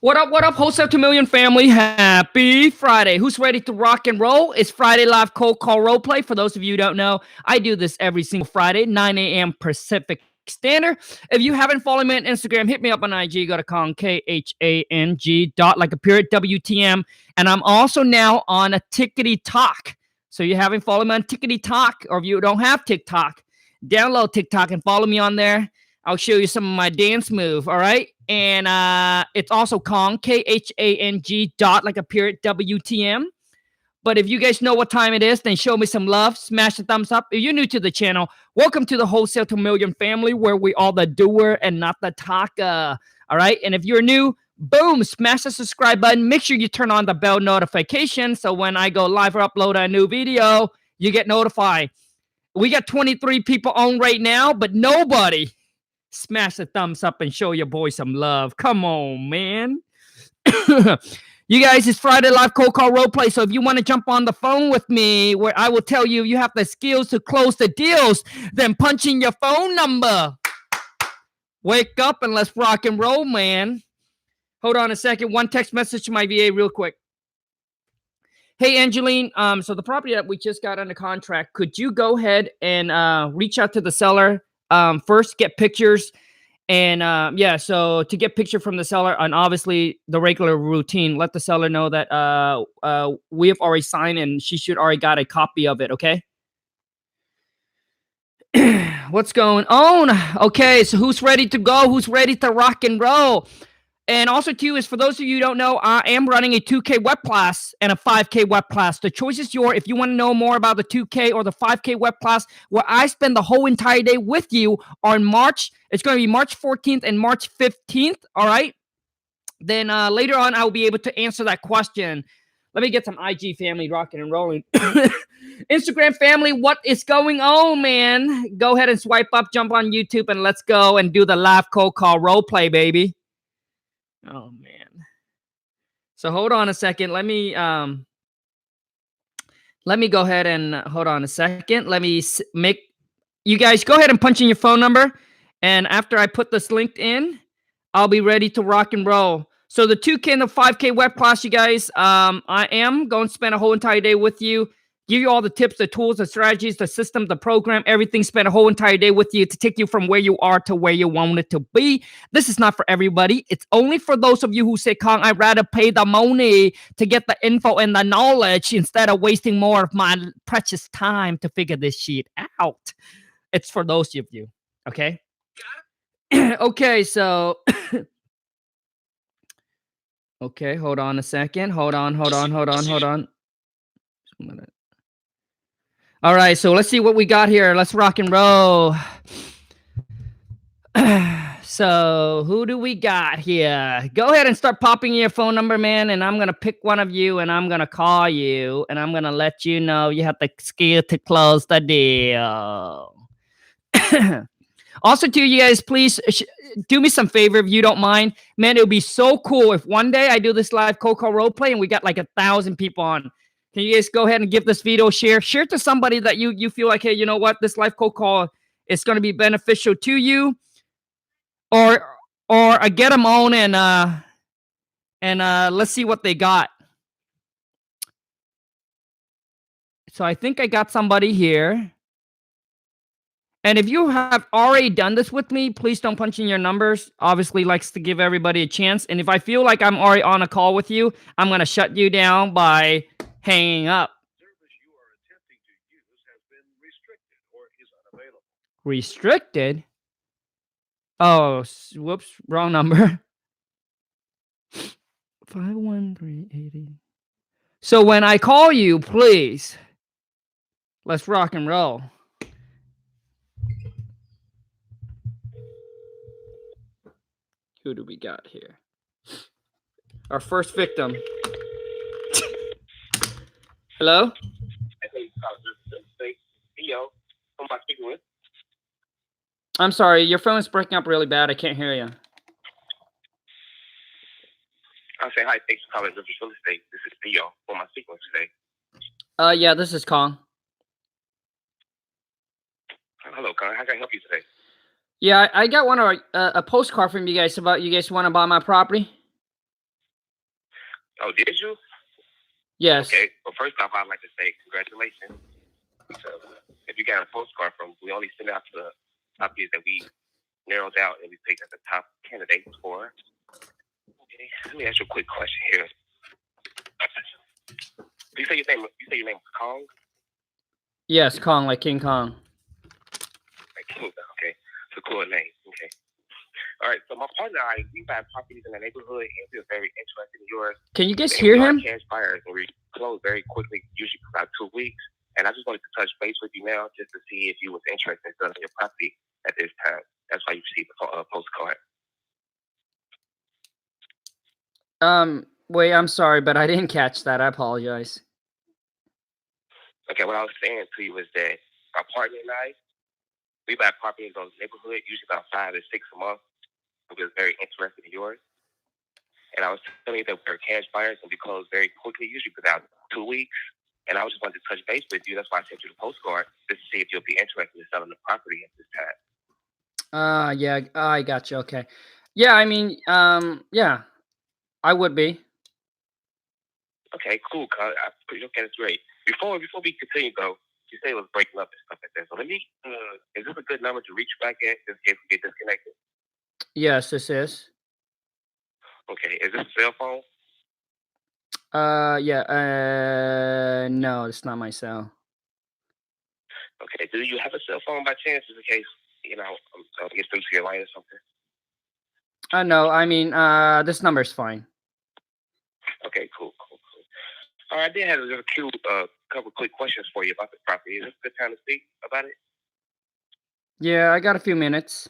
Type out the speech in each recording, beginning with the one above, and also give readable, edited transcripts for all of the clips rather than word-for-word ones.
What up, Wholesale to Million family? Happy Friday. Who's ready to rock and roll? It's Friday Live Cold Call Roleplay. For those of you who don't know, I do this every single Friday, 9 a.m. Pacific Standard. If you haven't followed me on Instagram, hit me up on IG. Go to Khang, Khang, dot like a period, WTM. And I'm also now on a Tickety Talk. So you haven't followed me on Tickety Talk, or if you don't have TikTok, download TikTok and follow me on there. I'll show you some of my dance move, all right? And it's also Khang, Khang, dot like a period, WTM. But if you guys know what time it is, then show me some love. Smash the thumbs up. If you're new to the channel, welcome to the Wholesale to Million family, where we all the doer and not the talker. All right? And if you're new, boom, smash the subscribe button. Make sure you turn on the bell notification so when I go live or upload a new video, you get notified. We got 23 people on right now, but nobody smash the thumbs up and show your boy some love. Come on, man. You guys, it's Friday Live Cold Call Roleplay. So if you want to jump on the phone with me, where I will tell you you have the skills to close the deals, then punch in your phone number. Wake up and let's rock and roll, man. Hold on a second. One text message to my VA real quick. Hey, Angeline. So the property that we just got under contract, could you go ahead and reach out to the seller? First, get pictures. And yeah, so to get picture from the seller, and obviously the regular routine, let the seller know that we have already signed and she should already got a copy of it, okay? What's going on? Okay, so who's ready to go? Who's ready to rock and roll? And also, too, is for those of you who don't know, I am running a 2K web class and a 5K web class. The choice is yours. If you want to know more about the 2K or the 5K web class, where I spend the whole entire day with you on March, it's going to be March 14th and March 15th, all right? Then later on, I will be able to answer that question. Let me get some IG family rocking and rolling. Instagram family, what is going on, man? Go ahead and swipe up, jump on YouTube, and let's go and do the live cold call role play, baby. Oh, man. So hold on a second. Let me go ahead and hold on a second. Let me make you guys go ahead and punch in your phone number. And after I put this link in, I'll be ready to rock and roll. So the 2K and the 5K web class, you guys, I am going to spend a whole entire day with you. Give you all the tips, the tools, the strategies, the system, the program, everything. Spend a whole entire day with you to take you from where you are to where you want it to be. This is not for everybody. It's only for those of you who say, Khang, I'd rather pay the money to get the info and the knowledge instead of wasting more of my precious time to figure this shit out. It's for those of you, okay? Okay, so... okay, hold on a second. Hold on. All right, so let's see what we got here. Let's rock and roll. So who do we got here? Go ahead and start popping your phone number, man, and I'm going to pick one of you, and I'm going to call you, and I'm going to let you know you have the skill to close the deal. Also, too, you guys, please do me some favor if you don't mind. Man, it would be so cool if one day I do this live cold call role play and we got like 1,000 people on. Can you guys go ahead and give this video a share? Share it to somebody that you feel like, hey, you know what? This live cold call is going to be beneficial to you. Or I get them on and let's see what they got. So I think I got somebody here. And if you have already done this with me, please don't punch in your numbers. Obviously likes to give everybody a chance. And if I feel like I'm already on a call with you, I'm going to shut you down by hanging up. Service you are attempting to use has been restricted or is unavailable. Restricted? Oh, whoops, wrong number. 51380. So when I call you, please, let's rock and roll. Who do we got here? Our first victim. Hello? I'm sorry, your phone is breaking up really bad. I can't hear you. I'll say hi, thanks for calling Rivers Real Estate. This is Theo. Who am I speaking with today? Yeah, this is Khang. Hello, Khang. How can I help you today? Yeah, I got a postcard from you guys about you guys want to buy my property. Oh, did you? Yes. Okay. Well, first off, I'd like to say congratulations. So, if you got a postcard from, we only send out to the properties that we narrowed out and we picked as the top candidates for. Okay. Let me ask you a quick question here. You say your name? You say your name was Kong? Yes, Kong, like King Kong. Like King. Okay. It's a cool name. Okay. All right. So my partner and I, we buy properties in the neighborhood, and we are very interested in yours. Can you guys And hear we are him? cash buyers, and we close very quickly, usually for about 2 weeks. And I just wanted to touch base with you now, just to see if you was interested in selling your property at this time. That's why you received a postcard. Wait, I'm sorry, but I didn't catch that. I apologize. Okay, what I was saying to you is that my partner and I, we buy property in those neighborhoods, usually about 5 to 6 a month. We was very interested in yours. And I was telling you that we're cash buyers and we close very quickly, usually without 2 weeks. And I was just wanted to touch base with you. That's why I sent you the postcard, just to see if you'll be interested in selling the property at this time. Yeah, I got you. Okay. Yeah, I mean, yeah, I would be. Okay, cool. Okay, that's great. Before we continue though, you say it was breaking up and stuff like that. So let me. Is this a good number to reach back at in case we get disconnected? Yes, this is. Okay. Is this a cell phone? Yeah, no, it's not my cell. Okay. Do you have a cell phone by chance, just in case I'm get through to your line or something? No, I mean, this number's fine. Okay. Cool. All right. I did have just a couple quick questions for you about the property. Is this a good time to speak about it? Yeah, I got a few minutes.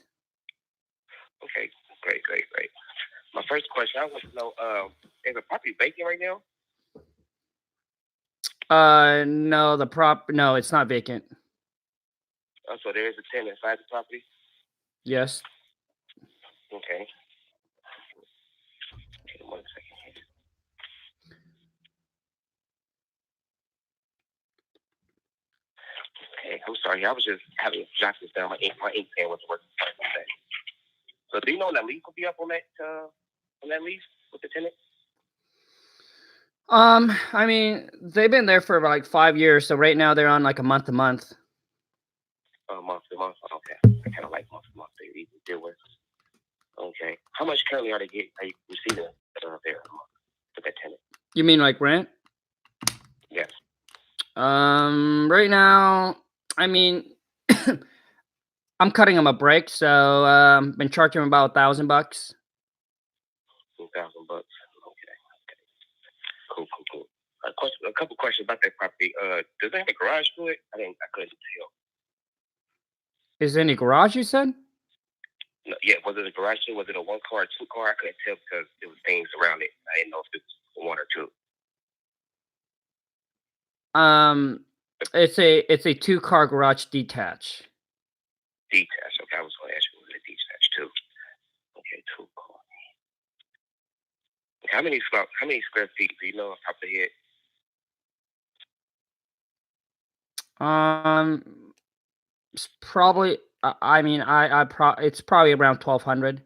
Okay. Great. My first question, I want to know, is the property vacant right now? No, no, it's not vacant. Oh, so there is a tenant inside the property? Yes. Okay. Okay, 1 second here. Okay, I'm sorry. I was just having to jot this down. My ink pen wasn't working. So do you know when that lease will be up on that lease with the tenant? I mean, they've been there for like 5 years, so right now they're on like a month to month. Month to month. Okay. I kind of like month to month. They even deal with. Okay. How much currently are they receiving there with that tenant? You mean like rent? Yes. Right now, I mean, I'm cutting them a break, so been charging them about $1,000. $2,000. Okay. Cool. A couple questions about that property. Does it have a garage to it? I couldn't tell. Is there any garage, you said? No, yeah, was it a garage to it? Was it a 1 car, 2 car? I couldn't tell because there was things around it. I didn't know if it was 1 or 2. It's a 2-car garage detached. Detached. Okay, I was going to ask you, was it detached too? Okay, 2 car. Okay, how many square feet do you know off the top of the head? It's probably. I mean, it's probably around 1,200.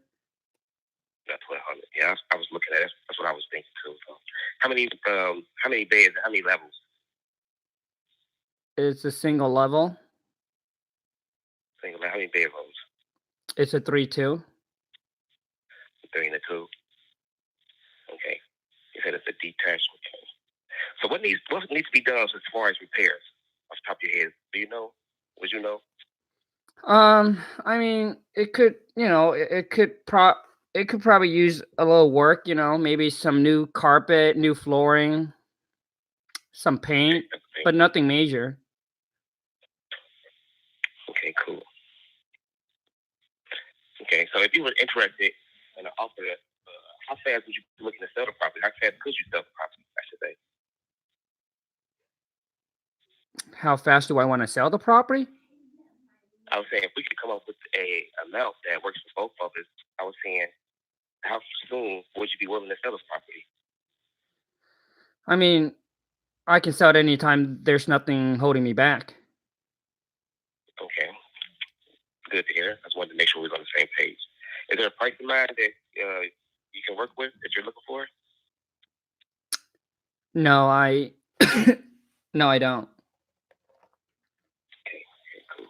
That's 1,200. Yeah, I was looking at it. That's what I was thinking too. So, how many beds? How many levels? It's a single level. How many bedrooms? It's a 3-2. 3 and a 2. Okay. You said it's a detached. Okay. So what needs to be done as far as repairs off the top of your head? Do you know? Would you know? I mean, it could, it could probably use a little work, maybe some new carpet, new flooring, some paint, but nothing major. Okay, cool. Okay, so if you were interested in an offer, how fast would you be looking to sell the property? How fast could you sell the property, I should say? How fast do I want to sell the property? I was saying if we could come up with a amount that works for both of us, I was saying how soon would you be willing to sell this property? I mean, I can sell it anytime. There's nothing holding me back. Okay, good to hear. I just wanted to make sure we're on the same page. Is there a price in mind that you can work with that you're looking for? No, I no, I don't. Okay, cool.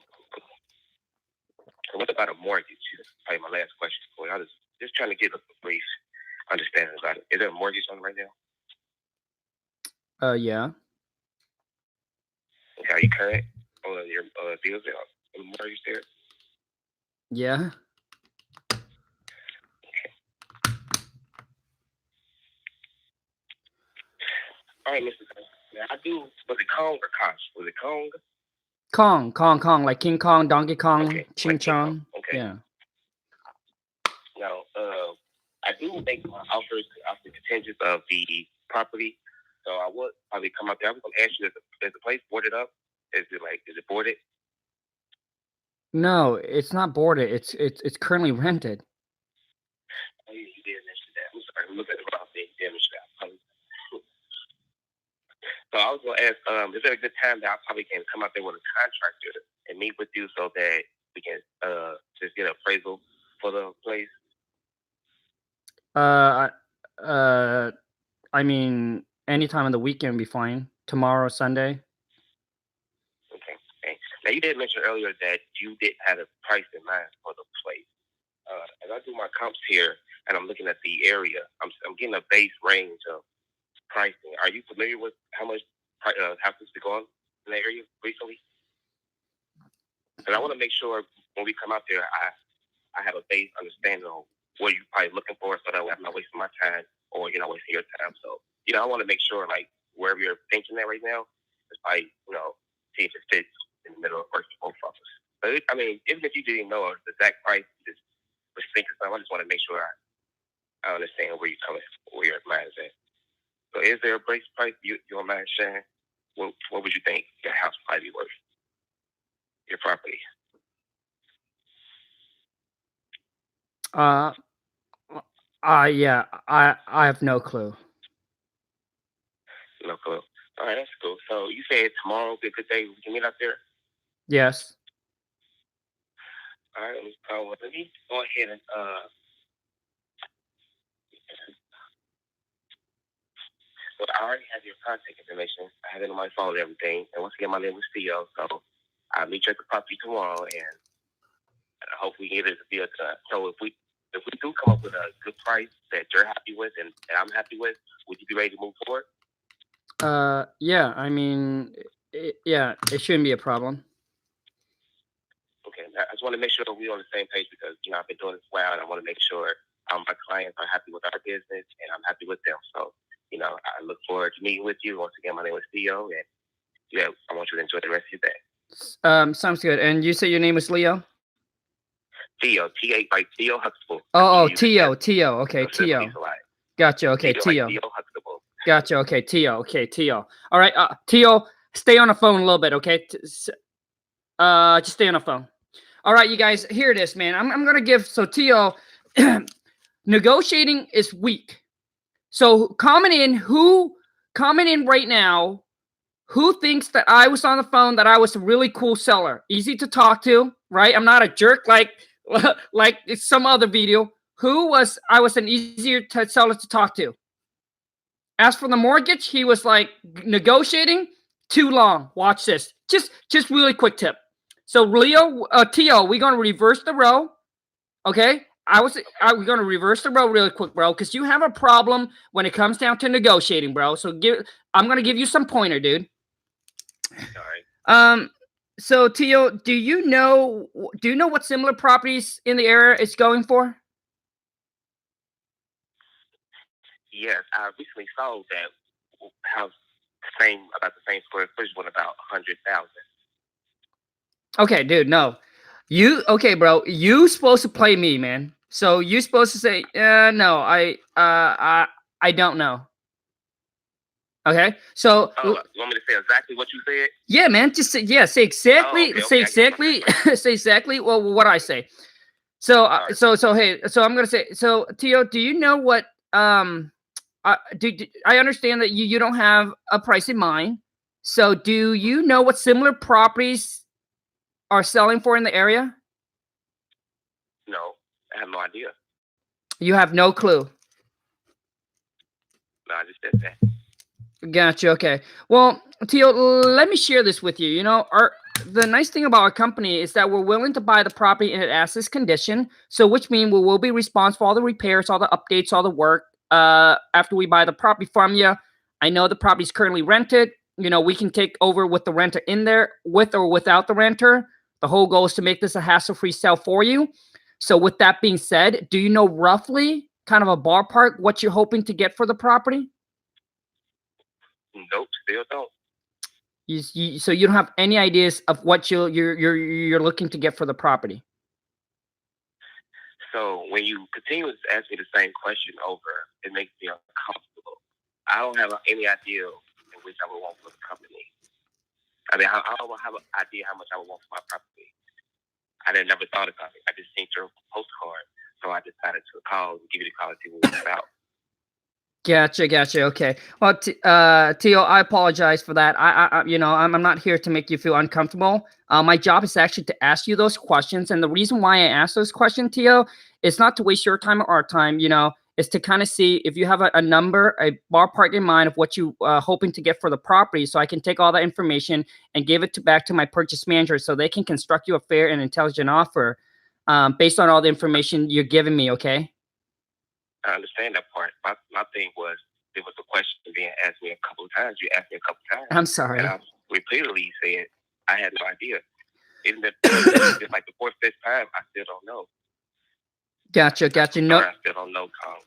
So what about a mortgage? That's probably my last question for you. I was just trying to get a brief understanding about it. Is there a mortgage on right now? Yeah. Okay, are you current on your deals there? On the mortgage there? Yeah. All right, Mr. Now I do. Was it Kong or Kosh? Was it Kong? Kong, like King Kong, Donkey Kong, Okay, Ching like King Kong. Chong. Okay. Yeah. Now, I do make my offers off the contingent of the property. So I would probably come out there. I was gonna ask you, is the place boarded up? Is it boarded? No, it's not boarded. It's currently rented. Oh, yeah, you did mention that. I'm sorry, I'm looking at the wrong thing. You did mention that. So I was gonna ask, is there a good time that I probably can come out there with a contractor and meet with you so that we can just get an appraisal for the place? Uh, I mean, any time of the weekend would be fine. Tomorrow, Sunday. Okay. Okay. Now you did mention earlier that you did have a price in mind for the place. As I do my comps here and I'm looking at the area, I'm getting a base range of pricing. Are you familiar with how much houses been going in the area recently? And I want to make sure when we come out there, I have a base understanding of what you're probably looking for, so that way I'm not wasting my time or you're not wasting your time. So I want to make sure like wherever you're thinking at right now, it's probably see if it fits in the middle of both of us. But I mean, even if you didn't know the exact price, just was thinking something. I just want to make sure I understand where you're coming, where your mind is at. So is there a base price you don't mind sharing? What would you think your house probably be worth? Your property? Yeah, I have no clue. No clue. All right, that's cool. So you said tomorrow will be a good day. We can meet out there. Yes. All right, let me go ahead and so I already have your contact information. I have it on my phone and everything. And once again, my name is Theo. So I'll meet you at the property tomorrow, and I hope we get it to be a so if we do come up with a good price that you're happy with and I'm happy with, would you be ready to move forward? Yeah. I mean, it shouldn't be a problem. Okay, I just want to make sure we're on the same page because I've been doing this a while, and I want to make sure my clients are happy with our business and I'm happy with them. So I look forward to meeting with you. Once again, my name is Theo, and I want you to enjoy the rest of your day. Sounds good. And you say your name is Leo? Theo, T-A, like Theo Huxtable. Oh, Tio. Okay, Tio. Gotcha. Okay, Theo Tio. Huxtable. Gotcha. Okay, Tio. Okay, Tio. All right, Tio, stay on the phone a little bit, okay? Just stay on the phone. All right, you guys, here it is, man. I'm gonna give Tio. Negotiating is weak. So comment in right now. Who thinks that I was on the phone, that I was a really cool seller, easy to talk to, right? I'm not a jerk like some other video. I was an easier seller to talk to. As for the mortgage, he was like negotiating too long. Watch this. Just really quick tip. So Tio, we're gonna reverse the row. Okay. We're gonna reverse the row really quick, bro, because you have a problem when it comes down to negotiating, bro. So I'm gonna give you some pointer, dude. All right. So Tio, do you know what similar properties in the area it's going for? Yes, I recently saw that house about the same square footage one about 100,000. Okay, dude, no. Okay, bro. You supposed to play me, man. So you supposed to say, no, I don't know. Okay, so you want me to say exactly what you said? Yeah, man. Just say exactly. Okay, say exactly. Say exactly. Well, what I say. So hey. So I'm gonna say. So Tio, do you know what? I understand that you don't have a price in mind. So do you know what similar properties are selling for in the area? No, I have no idea. You have no clue. No, I just said that. Gotcha. Okay. Well, Tio, let me share this with you. You know, the nice thing about our company is that we're willing to buy the property in its as-is condition. So, which means we will be responsible for all the repairs, all the updates, all the work. After we buy the property from you, I know the property is currently rented. You know, we can take over with the renter in there, with or without the renter. The whole goal is to make this a hassle-free sale for you. So, with that being said, do you know roughly, kind of a ballpark, what you're hoping to get for the property? Nope, still don't. So you don't have any ideas of what you're looking to get for the property. So when you continue to ask me the same question over, it makes me uncomfortable. I don't have any idea in which I would want for the company. I mean, I don't have an idea how much I would want for my property. I never thought about it. I just seen your postcard, so I decided to call and give you the call and see what it's about. Gotcha. Okay. Well, Tio, I apologize for that. I'm not here to make you feel uncomfortable. My job is actually to ask you those questions, and the reason why I ask those questions, Tio, is not to waste your time or our time. You know, is to kind of see if you have a number, a ballpark in mind of what you hoping to get for the property, so I can take all that information and give it back to my purchase manager, so they can construct you a fair and intelligent offer based on all the information you're giving me. Okay. I understand that part. My thing was, there was a question being asked me a couple of times. You asked me a couple of times. I'm sorry. And I repeatedly said I had no idea. Even if it's like the fourth, fifth time, I still don't know. Gotcha. No, I still don't know, Kong.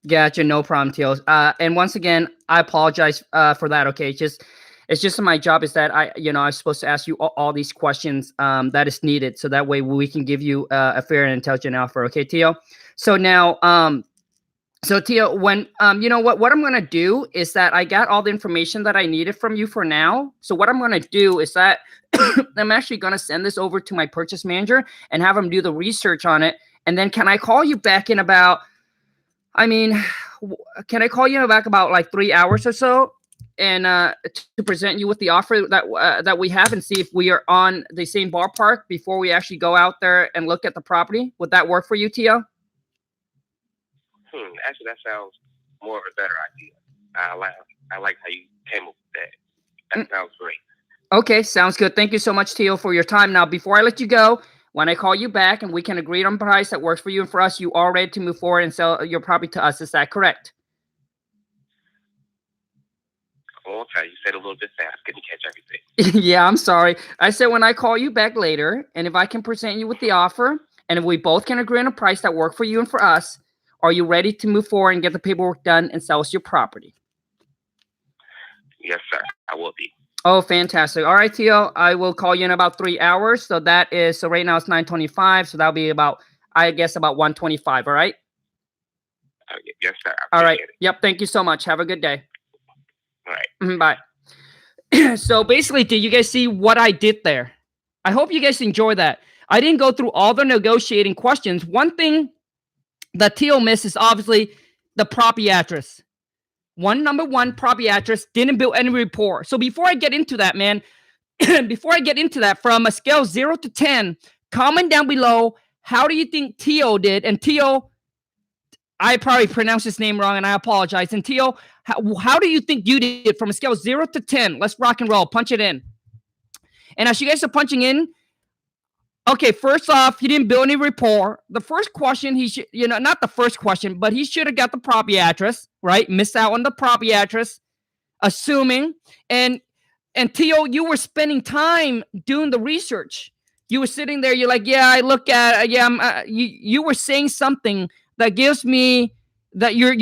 Gotcha. No problem, Teal. And once again, I apologize for that. Okay, it's just my job is that I'm supposed to ask you all these questions that is needed, so that way we can give you a fair and intelligent offer. Okay, Teal. So now, so Tia, when you know what I'm gonna do is that I got all the information that I needed from you for now. So what I'm gonna do is that I'm actually gonna send this over to my purchase manager and have him do the research on it. And then can I call you back in about? I mean, can I call you back about like 3 hours or so, and to present you with the offer that we have and see if we are on the same ballpark before we actually go out there and look at the property? Would that work for you, Tia? Actually, that sounds more of a better idea. I like how you came up with that. That sounds great. Okay, sounds good. Thank you so much, Tio, for your time. Now, before I let you go, when I call you back and we can agree on a price that works for you and for us, you are ready to move forward and sell your property to us. Is that correct? Okay, you said a little bit fast. Couldn't catch everything. Yeah, I'm sorry. I said when I call you back later, and if I can present you with the offer, and if we both can agree on a price that works for you and for us, are you ready to move forward and get the paperwork done and sell us your property? Yes, sir. I will be. Oh, fantastic. All right, Tio, I will call you in about 3 hours. So right now it's 9:25. So that'll be about, I guess, about 1:25. All right? Yes, sir. All right. Yep. Thank you so much. Have a good day. All right. Bye. So basically, did you guys see what I did there? I hope you guys enjoy that. I didn't go through all the negotiating questions. One thing that Tio missed is obviously the property address. Number one property address didn't build any rapport. So before I get into that, man, from a scale 0 to 10, comment down below, how do you think Tio did? And Tio, I probably pronounced his name wrong, and I apologize. And Tio, how do you think you did from a scale 0 to 10? Let's rock and roll. Punch it in. And as you guys are punching in, okay, first off, he didn't build any rapport. The first question, he should, not the first question, but he should have got the property address, right? Missed out on the property address, assuming. And Tio, you were spending time doing the research. You were sitting there, you're like, yeah, I look at, you were saying something that gives me that you're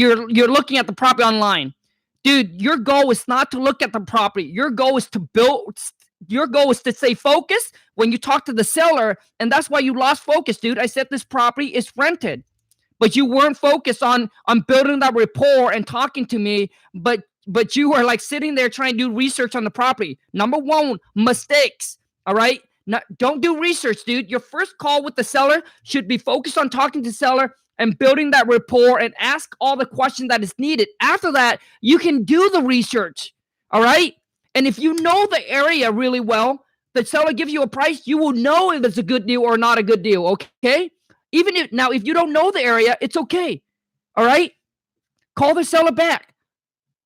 looking at the property online. Dude, your goal is not to look at the property. Your goal is to build. Your goal is to stay focused when you talk to the seller, and that's why you lost focus, dude. I said this property is rented, but you weren't focused on building that rapport and talking to me, but you were like sitting there trying to do research on the property. Number one, mistakes, all right? Don't do research, dude. Your first call with the seller should be focused on talking to the seller and building that rapport and ask all the questions that is needed. After that, you can do the research, all right? And if you know the area really well, the seller gives you a price, you will know if it's a good deal or not a good deal, okay? Even if you don't know the area, it's okay, all right? Call the seller back.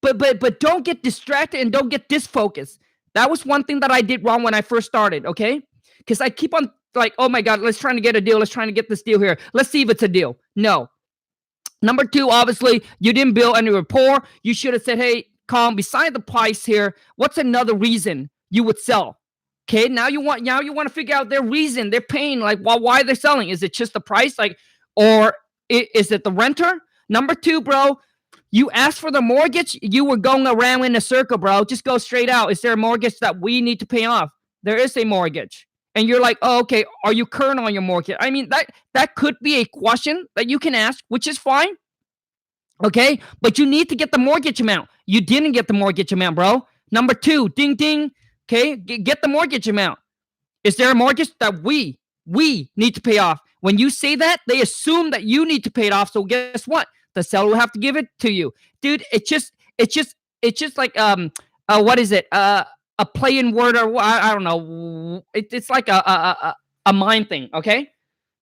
But don't get distracted and don't get disfocused. That was one thing that I did wrong when I first started, okay? Because I keep on like, oh my God, let's try to get a deal. Let's try to get this deal here. Let's see if it's a deal. No. Number two, obviously, you didn't build any rapport. You should have said, hey, Khang, beside the price here, what's another reason you would sell? Okay, now you want to figure out their reason. They're paying, like, why they're selling. Is it just the price? Like, or is it the renter? Number two, bro, you asked for the mortgage. You were going around in a circle, bro. Just go straight out. Is there a mortgage that we need to pay off? There is a mortgage. And you're like, oh, okay, are you current on your mortgage? I mean, that could be a question that you can ask, which is fine. Okay, but you need to get the mortgage amount. You didn't get the mortgage amount, bro. Number two, ding, ding. Okay, get the mortgage amount. Is there a mortgage that we need to pay off? When you say that, they assume that you need to pay it off. So guess what? The seller will have to give it to you, dude. It's just like what is it? A play in word, or I don't know. It's like a mind thing. Okay,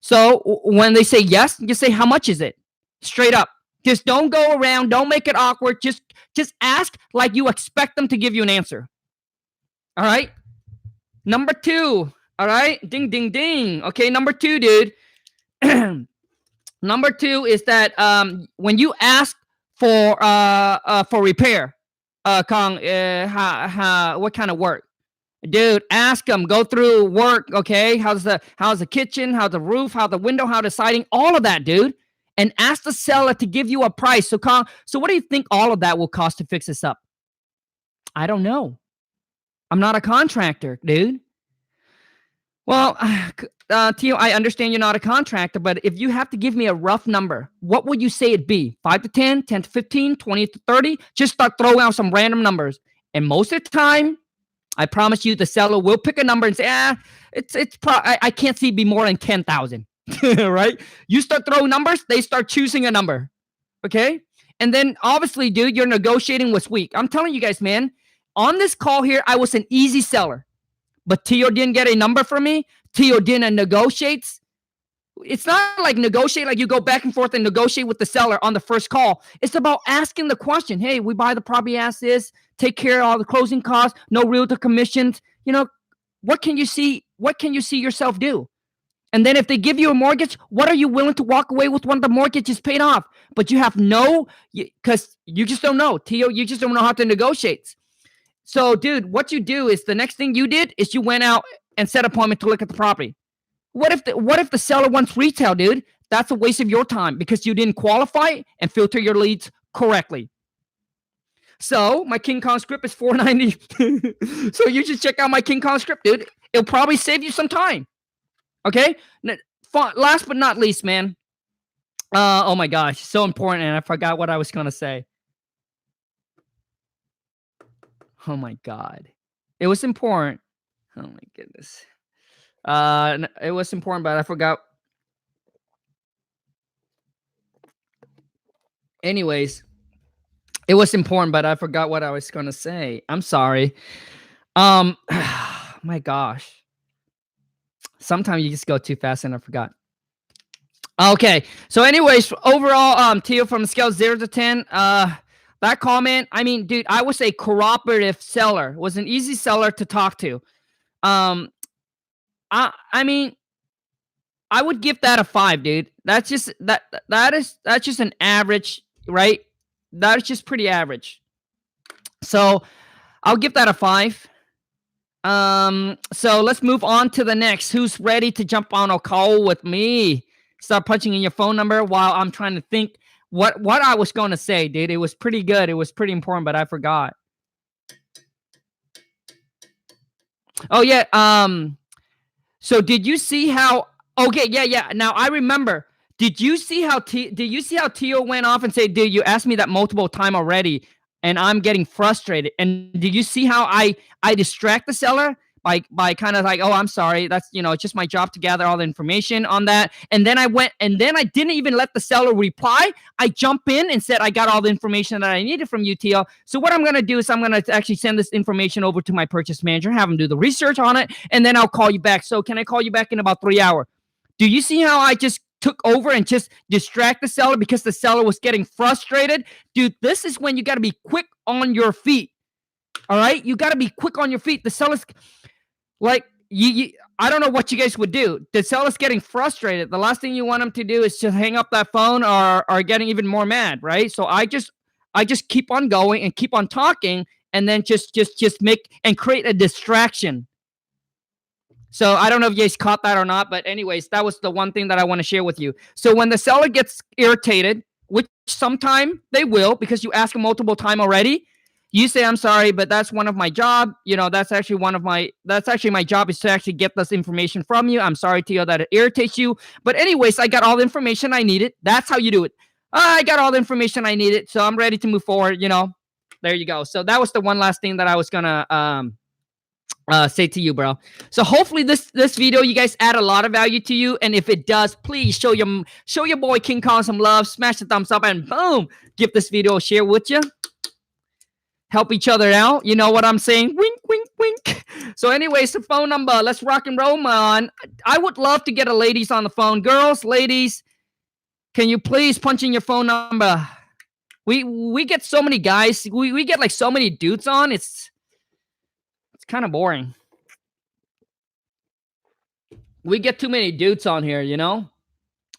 so when they say yes, just say how much is it, straight up. Just don't go around. Don't make it awkward. Just ask like you expect them to give you an answer. All right. Number two. All right. Ding, ding, ding. Okay. Number two, dude. Number two is that when you ask for repair, Khang, what kind of work? Dude, ask them. Go through work. Okay. How's the kitchen? How's the roof? How the window? How the siding? All of that, dude. And ask the seller to give you a price. So, Khang, so what do you think all of that will cost to fix this up? I don't know. I'm not a contractor, dude. Well, Tio, I understand you're not a contractor, but if you have to give me a rough number, what would you say it'd be? 5 to 10, 10 to 15, 20 to 30? Just start throwing out some random numbers. And most of the time, I promise you, the seller will pick a number and say, I can't see it be more than 10,000. Right? You start throwing numbers, they start choosing a number. Okay? And then obviously, dude, your negotiating was weak. I'm telling you guys, man, on this call here, I was an easy seller. But Tio didn't get a number from me. Tio didn't negotiate. It's not like negotiate, like you go back and forth and negotiate with the seller on the first call. It's about asking the question. Hey, we buy the property as is, take care of all the closing costs, no realtor commissions. You know, what can you see? What can you see yourself do? And then if they give you a mortgage, what are you willing to walk away with when the mortgage is paid off? But you have because you just don't know. Tio, you just don't know how to negotiate. So, dude, what you do is the next thing you did is you went out and set an appointment to look at the property. What if the seller wants retail, dude? That's a waste of your time because you didn't qualify and filter your leads correctly. So my King Khang script is $4.90. So you should check out my King Khang script, dude. It'll probably save you some time. Okay. Last but not least, man. Oh my gosh, so important, and I forgot what I was gonna say. Oh my God, it was important. Oh my goodness. It was important, but I forgot. Anyways, it was important, but I forgot what I was gonna say. I'm sorry. My gosh. Sometimes you just go too fast and I forgot. Okay. So anyways, overall, Tio, from a scale of 0 to 10, that comment, I mean, dude, I was a cooperative seller, was an easy seller to talk to. I mean, I would give that a 5, dude. That's just that's just an average, right? That is just pretty average. So I'll give that a 5. So let's move on to the next. Who's ready to jump on a call with me? Start punching in your phone number while I'm trying to think what I was going to say, dude. It was pretty good. It was pretty important, but I forgot. Oh yeah. So did you see how? Okay, yeah. Now I remember. Did you see how Tio went off and said, "Dude, you asked me that multiple time already, and I'm getting frustrated." And did you see how I distract the seller by kind of like, "Oh, I'm sorry. That's, it's just my job to gather all the information on that." And then I didn't even let the seller reply. I jump in and said, "I got all the information that I needed from you, Tio. So what I'm going to do is I'm going to actually send this information over to my purchase manager, have him do the research on it, and then I'll call you back. So can I call you back in about 3 hours?" Do you see how I just took over and just distract the seller because the seller was getting frustrated. Dude, this is when you got to be quick on your feet. All right? You got to be quick on your feet. The seller's like, I don't know what you guys would do. The seller's getting frustrated. The last thing you want them to do is just hang up that phone or getting even more mad, right? So I just keep on going and keep on talking, and then just make and create a distraction. So I don't know if you guys caught that or not, but anyways, that was the one thing that I want to share with you. So when the seller gets irritated, which sometime they will because you ask them multiple times already, you say, I'm sorry, but that's one of my job. You know, that's actually my job is to actually get this information from you. I'm sorry to hear that it irritates you. But anyways, I got all the information I needed. That's how you do it. I got all the information I needed, so I'm ready to move forward. You know, there you go. So that was the one last thing that I was gonna say to you, bro. So hopefully this video, you guys add a lot of value to you. And if it does, please show your boy King Khang some love, smash the thumbs up, and boom, give this video a share with you. Help each other out. You know what I'm saying? Wink, wink, wink. So anyways, the phone number. Let's rock and roll, man. I would love to get a ladies on the phone. Girls, ladies, can you please punch in your phone number? We get so many guys. We get like so many dudes on. It's kind of boring. We get too many dudes on here, you know?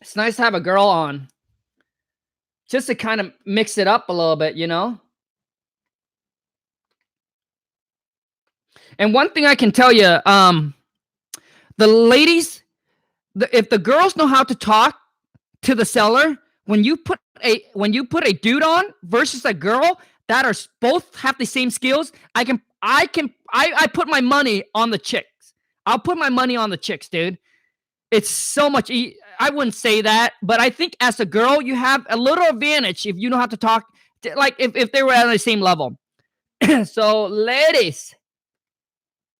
It's nice to have a girl on. Just to kind of mix it up a little bit, you know? And one thing I can tell you, the ladies, if the girls know how to talk to the seller, when you put a dude on versus a girl that are both have the same skills, I put my money on the chicks. I'll put my money on the chicks, dude. It's so much. I wouldn't say that, but I think as a girl, you have a little advantage if you know how to talk. Like if they were at the same level. So ladies,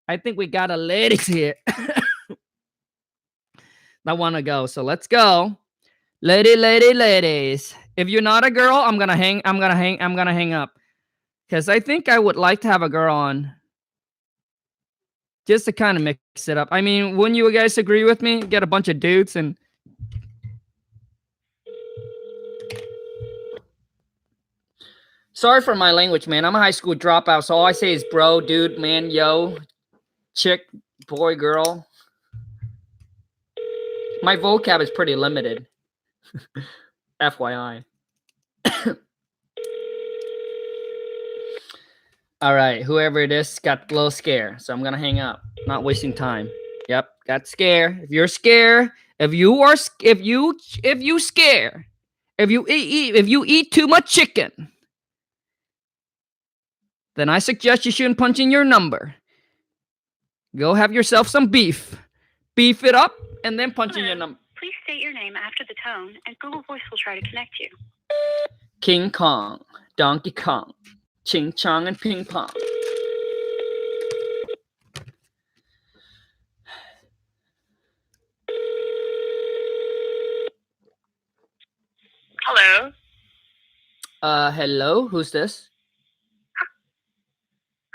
I think we got a ladies here that want to go. So let's go. Ladies. If you're not a girl, I'm gonna hang up. Because I think I would like to have a girl on. Just to kind of mix it up. I mean, wouldn't you guys agree with me? Get a bunch of dudes and sorry for my language, man. I'm a high school dropout, so all I say is bro, dude, man, yo, chick, boy, girl. My vocab is pretty limited. FYI. All right, whoever it is got a little scared, so I'm gonna hang up. Not wasting time. Yep, got scared. If you're scared, if you eat too much chicken, then I suggest you shouldn't punch in your number. Go have yourself some beef. Beef it up, and then punch in your number. Please state your name after the tone, and Google Voice will try to connect you. King Kong, Donkey Kong, Ching Chong, and Ping Pong. Hello. Hello, who's this?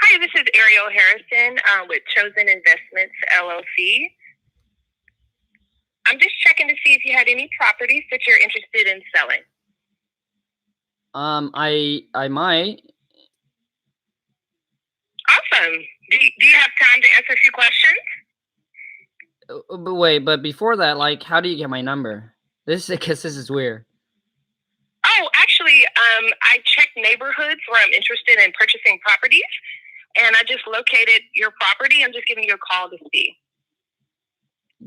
Hi, this is Ariel Harrison with Chosen Investments, LLC. I'm just checking to see if you had any properties that you're interested in selling. I might. Awesome. Do you have time to answer a few questions? But wait, but before that, like, how do you get my number? This is weird. Oh, actually, I checked neighborhoods where I'm interested in purchasing properties, and I just located your property. I'm just giving you a call to see.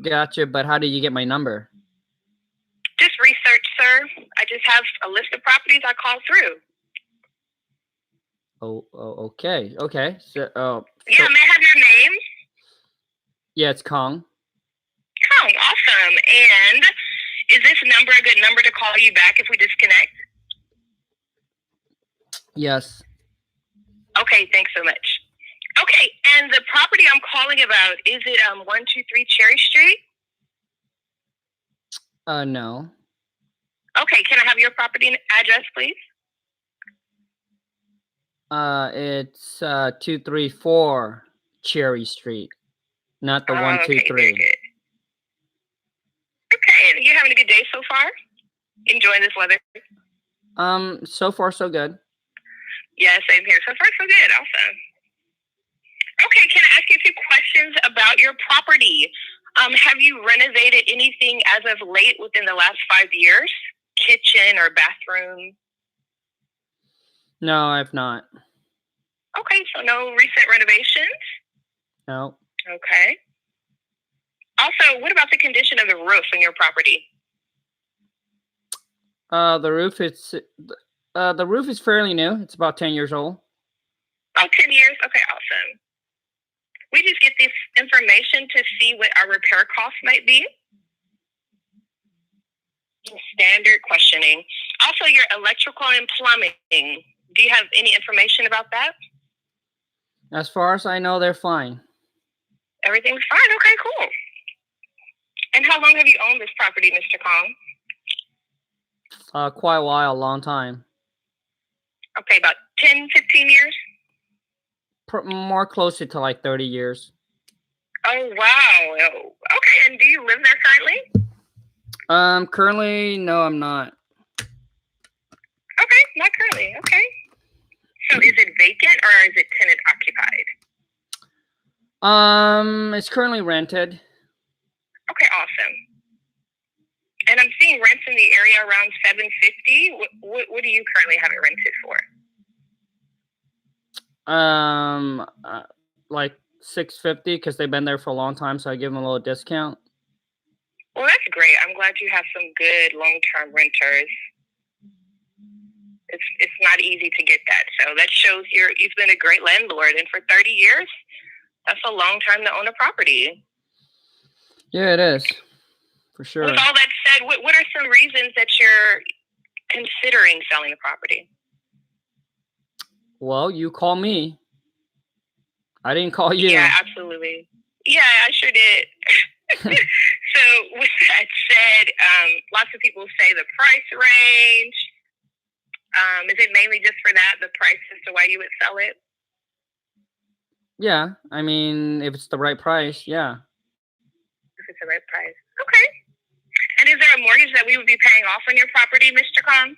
Gotcha, but how do you get my number? Just research, sir. I just have a list of properties I call through. Oh, okay. So, yeah, may I have your name? Yeah, it's Kong. Kong, awesome. And is this number a good number to call you back if we disconnect? Yes. Okay, thanks so much. Okay, and the property I'm calling about, is it 123 Cherry Street? No. Okay, can I have your property address, please? It's 234 Cherry Street, not the 123. Okay, very good. Okay, and you having a good day so far? Enjoying this weather? So far so good. Yeah, same here. So far, so good. Awesome. Okay, can I ask you a few questions about your property? Have you renovated anything as of late within the last 5 years? Kitchen or bathroom? No, I've not. Okay, so no recent renovations? No. Okay. Also, what about the condition of the roof in your property? The roof is fairly new. It's about 10 years old. Oh, 10 years? Okay, awesome. We just get this information to see what our repair costs might be. Standard questioning. Also, your electrical and plumbing. Do you have any information about that? As far as I know, they're fine. Everything's fine. Okay, cool. And how long have you owned this property, Mr. Kong? Quite a while, a long time. Okay, about 10, 15 years? More closer to like 30 years. Oh, wow. Oh, okay, and do you live there currently? Currently, no, I'm not. Okay, not currently. Okay. So is it vacant or is it tenant occupied? It's currently rented. Okay, awesome. And I'm seeing rents in the area around $750. What do you currently have it rented for? Like $650 because they've been there for a long time, so I give them a little discount. Well, that's great. I'm glad you have some good long-term renters. It's not easy to get that, so that shows you've been a great landlord. And for 30 years, that's a long time to own a property. Yeah, it is, for sure. With all that said, what are some reasons that you're considering selling the property? Well, you call me. I didn't call you. Yeah, absolutely. Yeah, I sure did. So with that said, lots of people say the price range. Is it mainly just for that, the price as to why you would sell it? Yeah, I mean, if it's the right price, yeah. If it's the right price. Okay. And is there a mortgage that we would be paying off on your property, Mr. Kong?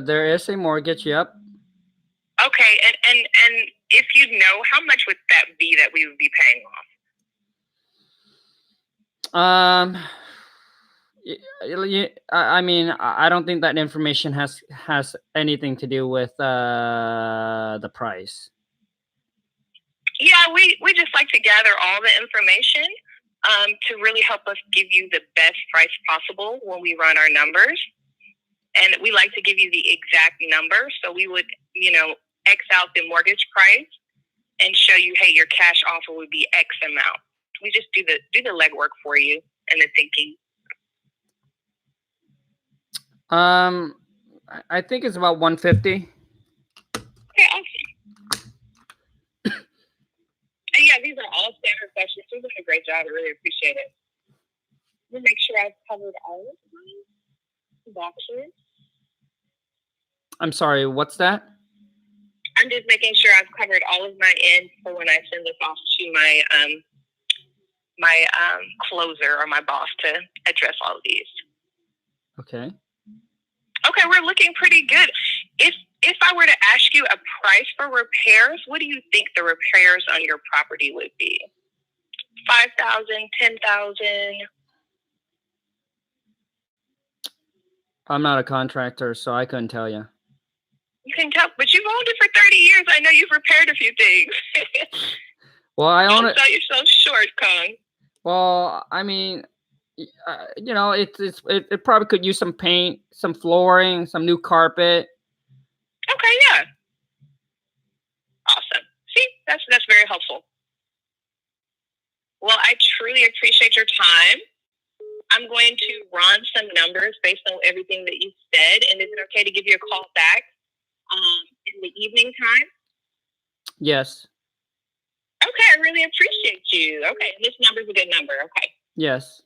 There is a mortgage, yep. Okay, and if you know, how much would that be that we would be paying off? I mean, I don't think that information has anything to do with the price. Yeah, we just like to gather all the information to really help us give you the best price possible when we run our numbers. And we like to give you the exact number. So we would, X out the mortgage price and show you, hey, your cash offer would be X amount. We just do the legwork for you and the thinking. I think it's about 150. Okay, awesome. And yeah, these are all standard questions. You're doing a great job. I really appreciate it. Let me make sure I've covered all of my boxes. I'm sorry, what's that? I'm just making sure I've covered all of my ends for when I send this off to my closer or my boss to address all of these. Okay. Okay, we're looking pretty good. If I were to ask you a price for repairs, what do you think the repairs on your property would be? $5,000, $10,000? I'm not a contractor, so I couldn't tell you. You can tell, but you've owned it for 30 years. I know you've repaired a few things. Well, I own it. Don't sell yourself short, Kong. Well, I mean, it probably could use some paint, some flooring, some new carpet. Okay, yeah. Awesome. See, that's very helpful. Well, I truly appreciate your time. I'm going to run some numbers based on everything that you said, and is it okay to give you a call back in the evening time? Yes. Okay, I really appreciate you. Okay, this number's a good number. Okay. Yes.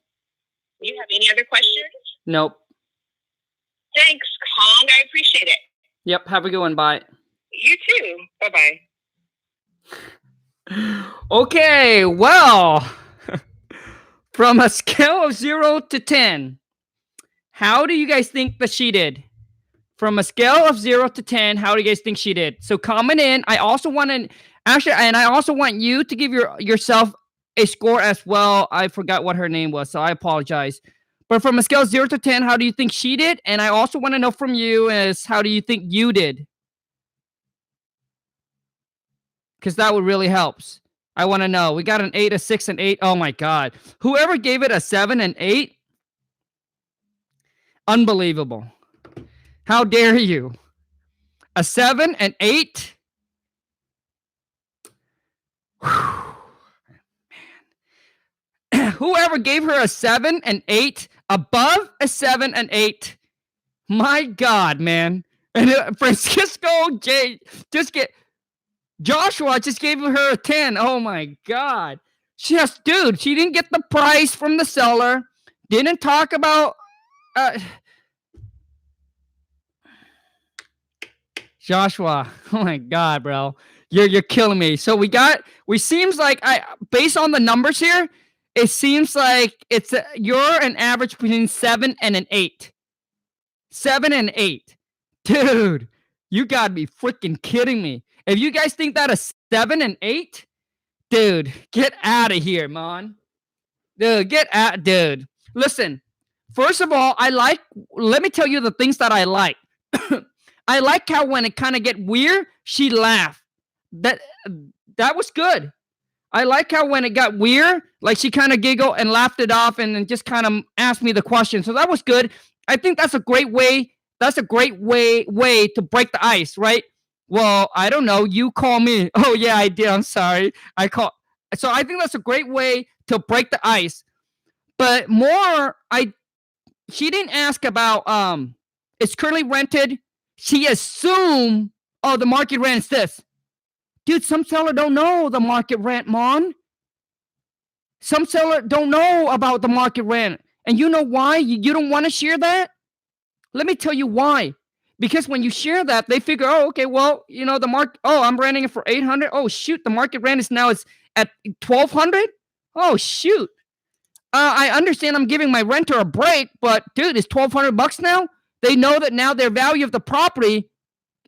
You have any other questions? Nope. Thanks, Kong. I appreciate it. Yep. Have a good one. Bye. You too. Bye-bye. Okay. Well, From a scale of 0 to 10, how do you guys think that she did? From a scale of 0 to 10, how do you guys think she did? So comment in. I also want to actually, and I also want you to give yourself a score as well. I forgot what her name was, so I apologize. But from a scale of 0 to 10, how do you think she did? And I also want to know from you is how do you think you did? Because that would really help. I want to know. We got an 8, a 6, and 8. Oh my God. Whoever gave it a 7 and 8, unbelievable. How dare you? A 7 and 8? Man. Whoever gave her a 7 and 8, above a 7 and 8, my God, man. And Francisco J Joshua just gave her a 10. Oh my God. She didn't get the price from the seller. Didn't talk about Joshua. Oh my God, bro. You're killing me. So we seems like based on the numbers here, it seems like you're an average between 7 and an 8. 7 and 8. Dude, you gotta be freaking kidding me. If you guys think that a 7 and 8, dude, get out of here, man. Dude. Listen, first of all, let me tell you the things that I like. I like how when it kind of get weird, she laughed. That was good. I like how when it got weird, like she kind of giggled and laughed it off and then just kind of asked me the question. So that was good. I think that's a great way. That's a great way to break the ice, right? Well, I don't know. You call me. Oh, yeah, I did. I'm sorry. So I think that's a great way to break the ice. But she didn't ask about, it's currently rented. She assumed, oh, the market rent is this. Dude, some seller don't know the market rent, man. Some seller don't know about the market rent. And you know why? You don't want to share that? Let me tell you why. Because when you share that, they figure, oh, okay, well, the market, oh, I'm renting it for $800. Oh, shoot, the market rent is now at $1,200. Oh, shoot. I understand I'm giving my renter a break, but dude, it's $1,200 now. They know that now their value of the property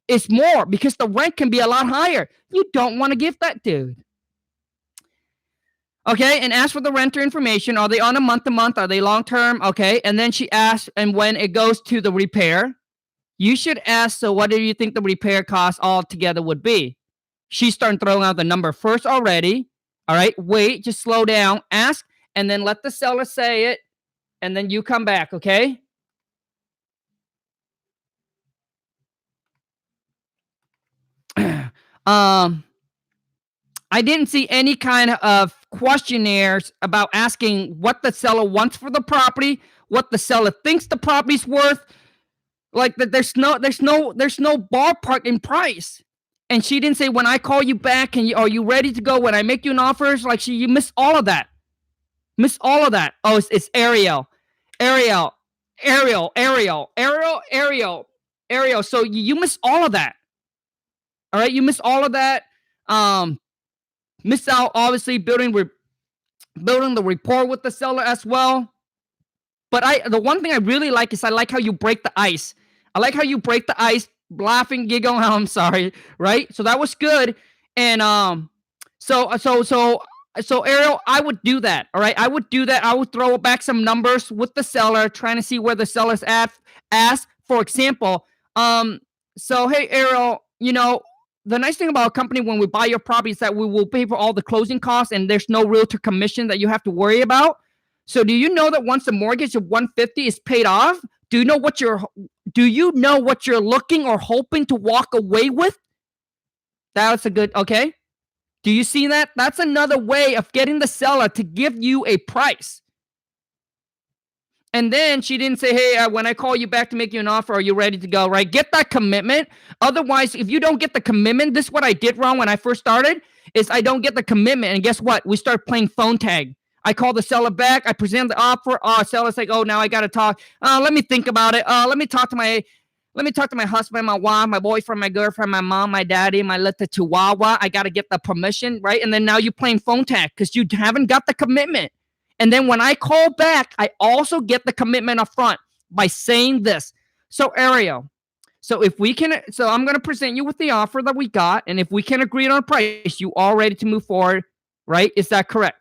is more because the rent can be a lot higher. You don't want to give that, dude. Okay, and ask for the renter information. Are they on a month-to-month? Are they long-term? Okay, and then she asks, and when it goes to the repair, you should ask, so what do you think the repair cost altogether would be? She's starting throwing out the number first already. All right, wait, just slow down. Ask, and then let the seller say it, and then you come back, okay? I didn't see any kind of questionnaires about asking what the seller wants for the property, what the seller thinks the property's worth. Like there's no ballpark in price. And she didn't say when I call you back and are you ready to go when I make you an offer? It's like you missed all of that. Miss all of that. Oh, it's Ariel. So you missed all of that. All right, you missed all of that. Missed out obviously building the rapport with the seller as well. But the one thing I really like is I like how you break the ice. I like how you break the ice, laughing, giggling. I'm sorry, right? So that was good. And so Ariel, I would do that. All right, I would do that. I would throw back some numbers with the seller, trying to see where the seller's at. As for example, so hey Ariel, the nice thing about a company when we buy your property is that we will pay for all the closing costs and there's no realtor commission that you have to worry about. So do you know that once the mortgage of $150 is paid off, do you know what you're looking or hoping to walk away with? That's a good, okay. Do you see that? That's another way of getting the seller to give you a price. And then she didn't say, hey, when I call you back to make you an offer, are you ready to go, right? Get that commitment. Otherwise, if you don't get the commitment, this is what I did wrong when I first started, is I don't get the commitment. And guess what? We start playing phone tag. I call the seller back. I present the offer. Seller's like, oh, now I got to talk. Let me think about it. Let me talk to my husband, my wife, my boyfriend, my girlfriend, my mom, my daddy, my little chihuahua. I got to get the permission, right? And then now you're playing phone tag because you haven't got the commitment. And then when I call back, I also get the commitment up front by saying this. So Ariel, so if we can, so I'm going to present you with the offer that we got. And if we can agree on a price, you are ready to move forward, right? Is that correct?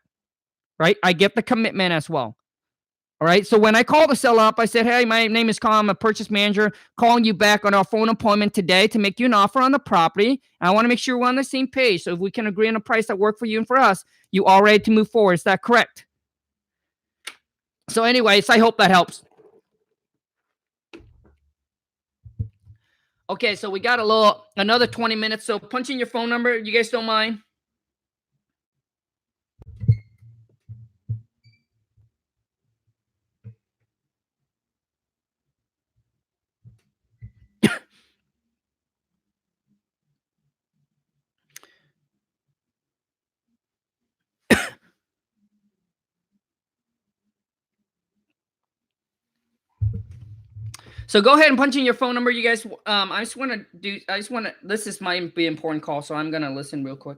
Right? I get the commitment as well. All right. So when I called the seller up, I said, hey, my name is Khang. I'm a purchase manager calling you back on our phone appointment today to make you an offer on the property. And I want to make sure we're on the same page. So if we can agree on a price that works for you and for us, you are ready to move forward. Is that correct? So anyways, I hope that helps. Okay, so we got another 20 minutes. So punch in your phone number. You guys don't mind? So go ahead and punch in your phone number, you guys. This might be an important call, so I'm going to listen real quick.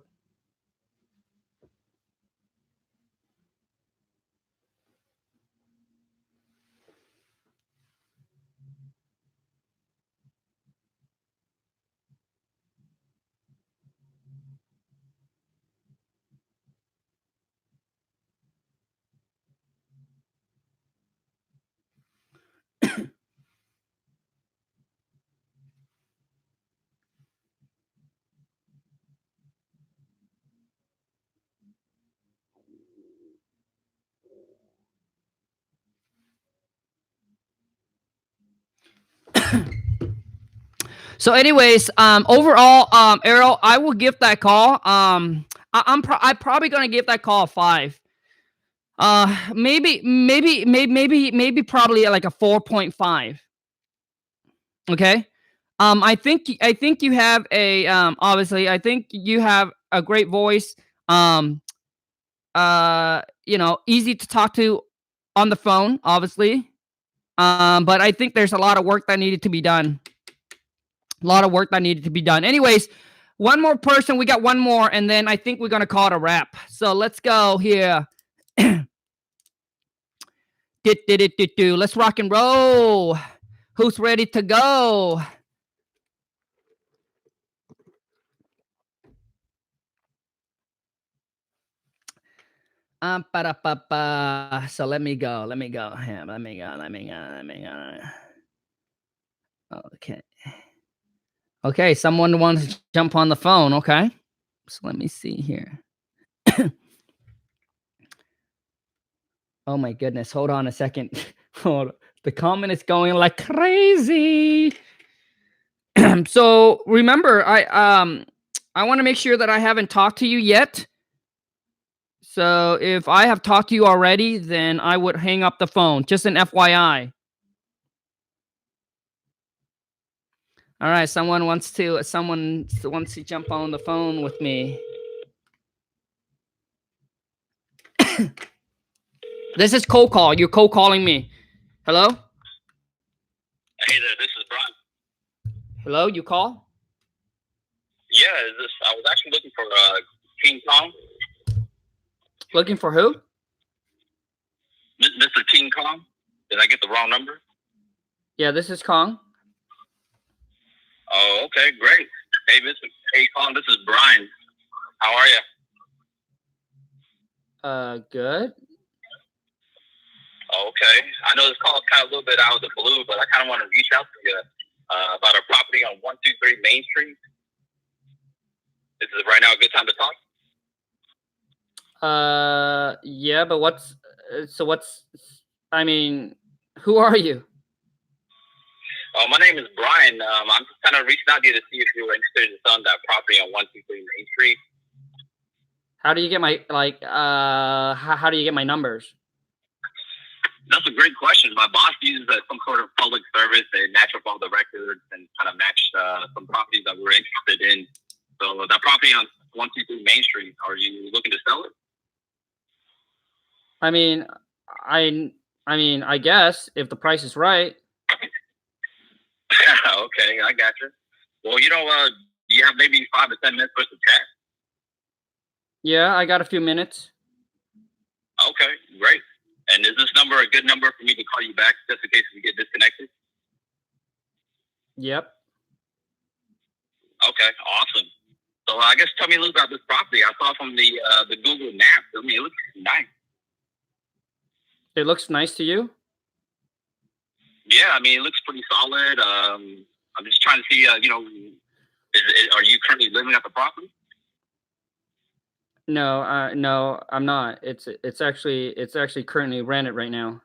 So anyways, overall, Errol, I will give that call. I'm probably going to give that call a 5. Maybe probably like a 4.5. Okay. I think you have a, obviously, I think you have a great voice. You know, easy to talk to on the phone, obviously. But I think there's a lot of work that needed to be done. Anyways, one more person. We got one more, and then I think we're going to call it a wrap. So let's go here. Let's rock and roll. Who's ready to go? So let me go. Okay, someone wants to jump on the phone. Okay, so let me see here. Oh my goodness, hold on a second. Hold on. The comment is going like crazy. So remember, I want to make sure that I haven't talked to you yet. So if I have talked to you already, then I would hang up the phone. Just an FYI. All right, someone wants to jump on the phone with me. This is cold call. You're cold calling me. Hello? Hey there, this is Brian. Hello, you call? Yeah, I was actually looking for King Khang. Looking for who? Mr. King Khang. Did I get the wrong number? Yeah, this is Khang. Oh, okay, great. Hey, Khang, this is Brian. How are you? Good. Okay. I know this call is kind of a little bit out of the blue, but I kind of want to reach out to you about a property on 123 Main Street. Is it right now a good time to talk? Yeah, but I mean, who are you? My name is Brian. I'm just kind of reaching out to you to see if you were interested in selling that property on 123 Main Street. How do you get my, how do you get my numbers? That's a great question. My boss uses some sort of public service. They match up all the records and kind of match some properties that we're interested in. So that property on 123 Main Street, are you looking to sell it? I mean, I guess if the price is right. Okay, I got you. Well, do you have maybe 5 to 10 minutes for us to chat? Yeah, I got a few minutes. Okay, great. And is this number a good number for me to call you back just in case we get disconnected? Yep. Okay, awesome. So I guess tell me a little about this property. I saw from the Google Maps. I mean, it looks nice. It looks nice to you? Yeah, I mean, it looks pretty solid. I'm just trying to see, are you currently living at the property? No, no, I'm not. It's actually currently rented right now.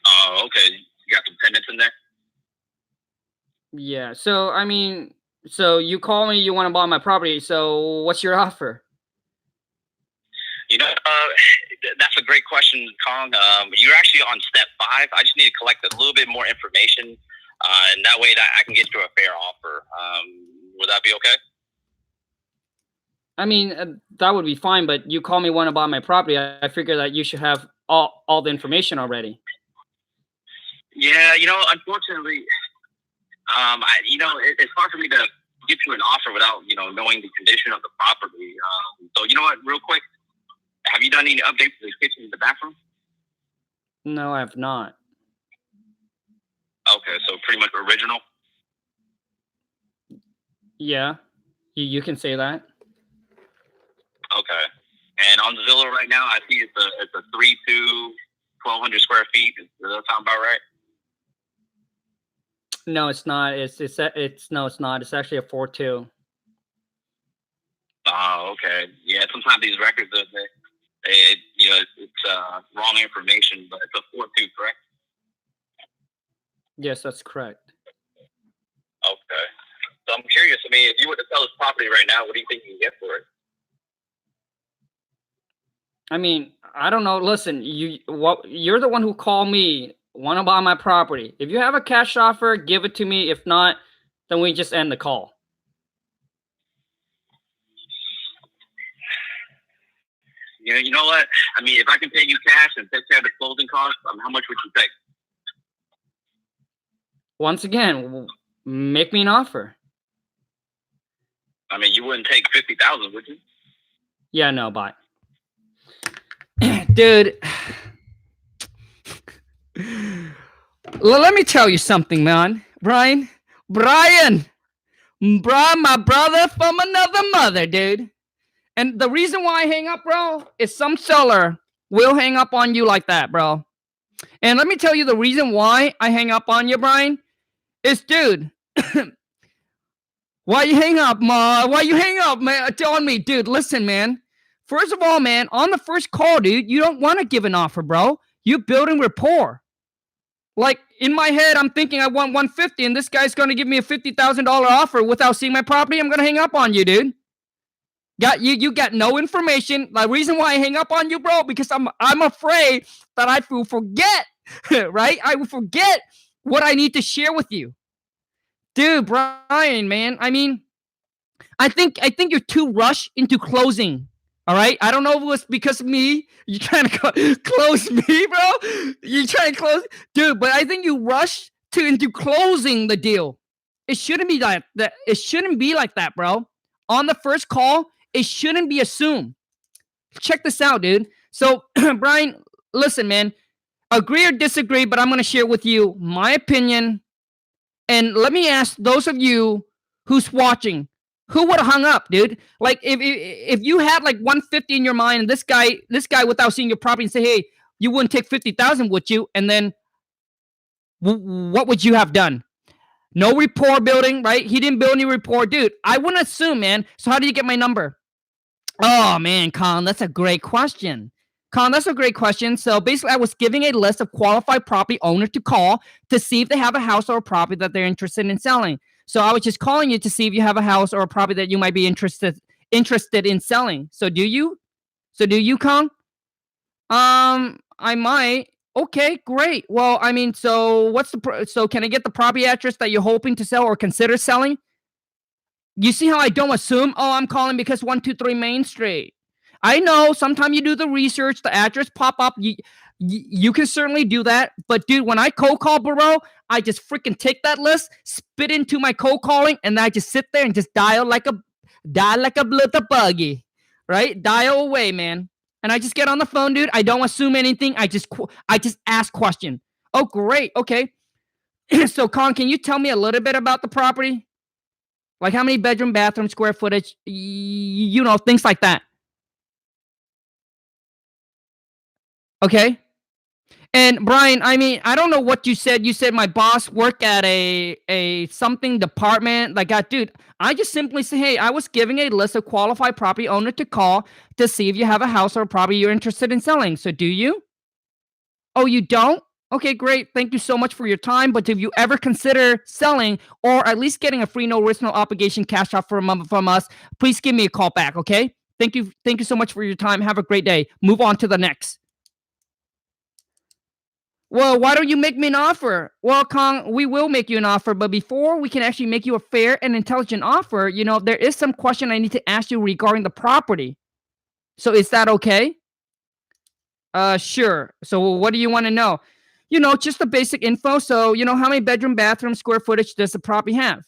Oh, okay. You got some tenants in there? Yeah. So I mean, so you call me, you want to buy my property. So what's your offer? That's a great question, Kong. You're actually on step 5. I just need to collect a little bit more information, and that way that I can get you a fair offer. Would that be okay? I mean, that would be fine, but you call me want to buy my property. I figure that you should have all the information already. Yeah, unfortunately, it's hard for me to get you an offer without, knowing the condition of the property. So you know what, real quick, have you done any updates to the kitchen and the bathroom? No, I have not. Okay, so pretty much original. Yeah, you can say that. Okay. And on Zillow right now, I see it's a 3-2, 1,200 square feet. Does that sound about right? No, it's not. No, it's not. It's actually a 4.2. Oh, okay. Yeah, sometimes these records it's wrong information, but it's a 4.2, correct? Yes, that's correct. Okay. So I'm curious. I mean, if you were to sell this property right now, what do you think you can get for it? I mean, I don't know. Listen, you're the one who called me, want to buy my property. If you have a cash offer, give it to me. If not, then we just end the call. You know what? I mean, if I can pay you cash and take care of the closing costs, how much would you take? Once again, make me an offer. I mean, you wouldn't take $50,000, would you? Yeah, no, bye. Dude, let me tell you something, man. Brian, my brother from another mother, dude. And the reason why I hang up, bro, is some seller will hang up on you like that, bro. And let me tell you the reason why I hang up on you, Brian, is, dude, why you hang up, ma? Why you hang up, man? On me, dude, listen, man. First of all, man, on the first call, dude, you don't want to give an offer, bro. You're building rapport. Like, in my head, I'm thinking I want 150, and this guy's going to give me a $50,000 offer without seeing my property. I'm going to hang up on you, dude. You got no information. The reason why I hang up on you, bro, because I'm afraid that I will forget, right? I will forget what I need to share with you. Dude, Brian, man, I mean, I think you're too rushed into closing. All right, I don't know if it was because of me. You're trying to close me, bro. You're trying to close, dude. But I think you rushed into closing the deal. It shouldn't be like that. It shouldn't be like that, bro. On the first call, it shouldn't be assumed. Check this out, dude. So, Brian, listen, man. Agree or disagree, but I'm gonna share with you my opinion. And let me ask those of you who's watching. Who would have hung up, dude? Like, if you had like 150 in your mind, and this guy without seeing your property and say, hey, you wouldn't take 50,000, would you? And then what would you have done? No rapport building, right? He didn't build any rapport, dude. I wouldn't assume, man. So how do you get my number? Oh man, Colin, that's a great question. So basically, I was giving a list of qualified property owners to call to see if they have a house or a property that they're interested in selling. So I was just calling you to see if you have a house or a property that you might be interested in selling. So do you, Kong? I might. Okay, great. Well, I mean, so so can I get the property address that you're hoping to sell or consider selling? You see how I don't assume? Oh, I'm calling because 123 Main Street. I know sometimes you do the research, the address pop up. You can certainly do that. But dude, when I cold call, bro, I just freaking take that list, spit into my cold calling, and I just sit there and just dial like a little buggy, right? Dial away, man. And I just get on the phone, dude. I don't assume anything. I just ask question. Oh, great. Okay. So, Con, can you tell me a little bit about the property? Like how many bedroom, bathroom, square footage, you know, things like that. Okay. And Brian, I mean, I don't know what you said. You said my boss worked at a something department. Like, dude, I just simply say, hey, I was giving a list of qualified property owner to call to see if you have a house or a property you're interested in selling. So do you? Oh, you don't? Okay, great. Thank you so much for your time. But if you ever consider selling or at least getting a free, no risk, no obligation cash offer from us, please give me a call back. Okay. Thank you. Thank you so much for your time. Have a great day. Move on to the next. Well, why don't you make me an offer? Well, Kong, we will make you an offer, but before we can actually make you a fair and intelligent offer, you know, there is some question I need to ask you regarding the property. So is that okay? Sure. So what do you want to know? You know, just the basic info. So, you know, how many bedroom, bathroom, square footage does the property have?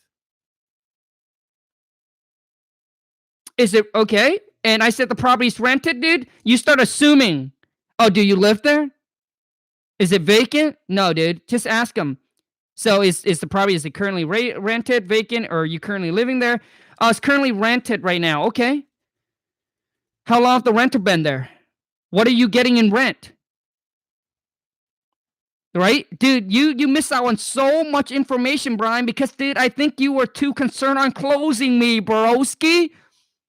Is it okay? And I said the property's rented, dude. You start assuming. Oh, do you live there? Is it vacant? No, dude. Just ask them. So is the property, is it currently rented, vacant, or are you currently living there? It's currently rented right now. Okay. How long have the renter been there? What are you getting in rent? Right? Dude, you missed out on so much information, Brian, because, dude, I think you were too concerned on closing me, broski.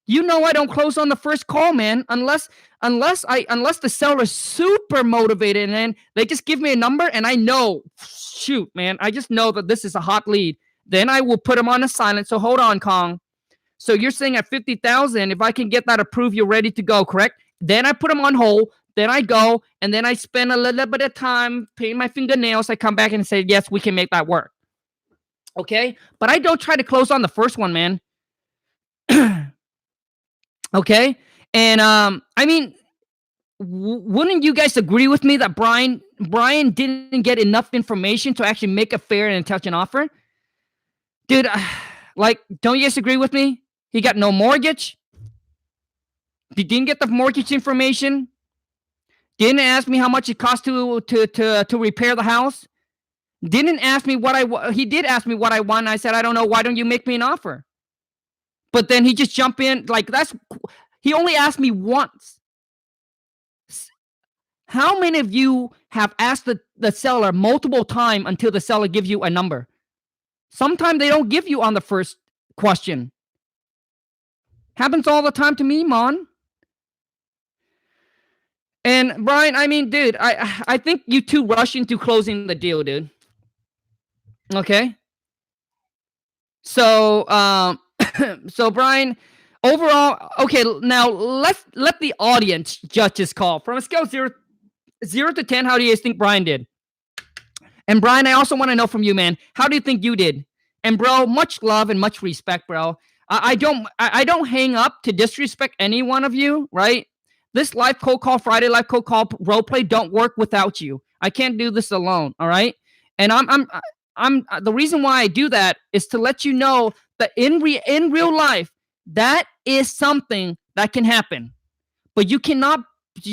You know I don't close on the first call, man, unless the seller's super motivated and then they just give me a number and I know, shoot, man, I just know that this is a hot lead. Then I will put them on a silent. So hold on, Kong. So you're saying at 50,000, if I can get that approved, you're ready to go, correct? Then I put them on hold. Then I go and then I spend a little bit of time painting my fingernails. I come back and say, yes, we can make that work. Okay, but I don't try to close on the first one, man. Okay. And I mean, wouldn't you guys agree with me that Brian didn't get enough information to actually make a fair and intelligent offer? Dude, like, don't you guys agree with me? He got no mortgage. He didn't get the mortgage information. Didn't ask me how much it cost to repair the house. Didn't ask me he did ask me what I want. I said, I don't know. Why don't you make me an offer? But then he just jumped in like he only asked me once. How many of you have asked the seller multiple times until the seller gives you a number? Sometimes they don't give you on the first question. Happens all the time to me, Mon. And Brian, I mean, dude, I think you too rushed into closing the deal, dude. Okay. So, so Brian, overall, okay, now let the audience judge this call. From a scale of 0 to 10, how do you guys think Brian did? And Brian, I also want to know from you, man, how do you think you did? And bro, much love and much respect, bro. I don't hang up to disrespect any one of you, right? This live cold call Friday, live cold call role play don't work without you. I can't do this alone, all right? And I'm the reason why I do that is to let you know that in real life, that is something that can happen. But you cannot,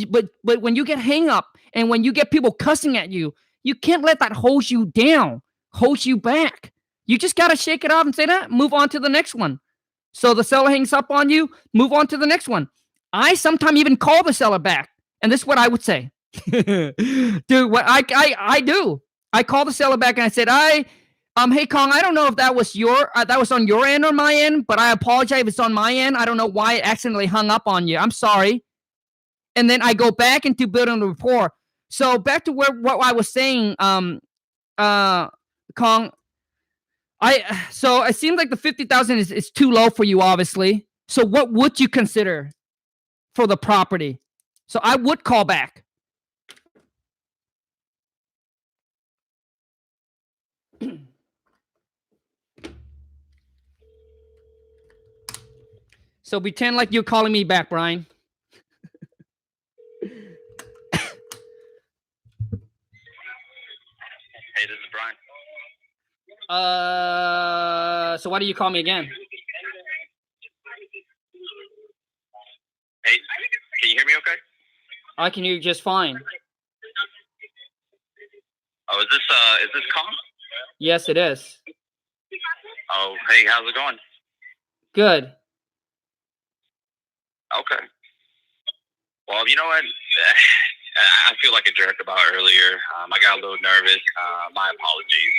but when you get hang up and when you get people cussing at you, you can't let that hold you down, hold you back. You just got to shake it off and say that, move on to the next one. So the seller hangs up on you, move on to the next one. I sometimes even call the seller back. And this is what I would say. Dude, what I do. I call the seller back and I said, hey Kong, I don't know if that was that was on your end or my end, but I apologize if it's on my end. I don't know why it accidentally hung up on you. I'm sorry. And then I go back into building the rapport. So back to what I was saying, Kong. So it seems like the 50,000 is too low for you, obviously. So what would you consider for the property? So I would call back. So pretend like you're calling me back, Brian. Hey, this is Brian. So why do you call me again? Hey, can you hear me okay? I can hear you just fine. Oh, is this Kong? Yes, it is. Oh, hey, how's it going? Good. Okay. Well, you know what? I feel like a jerk about earlier. I got a little nervous. My apologies.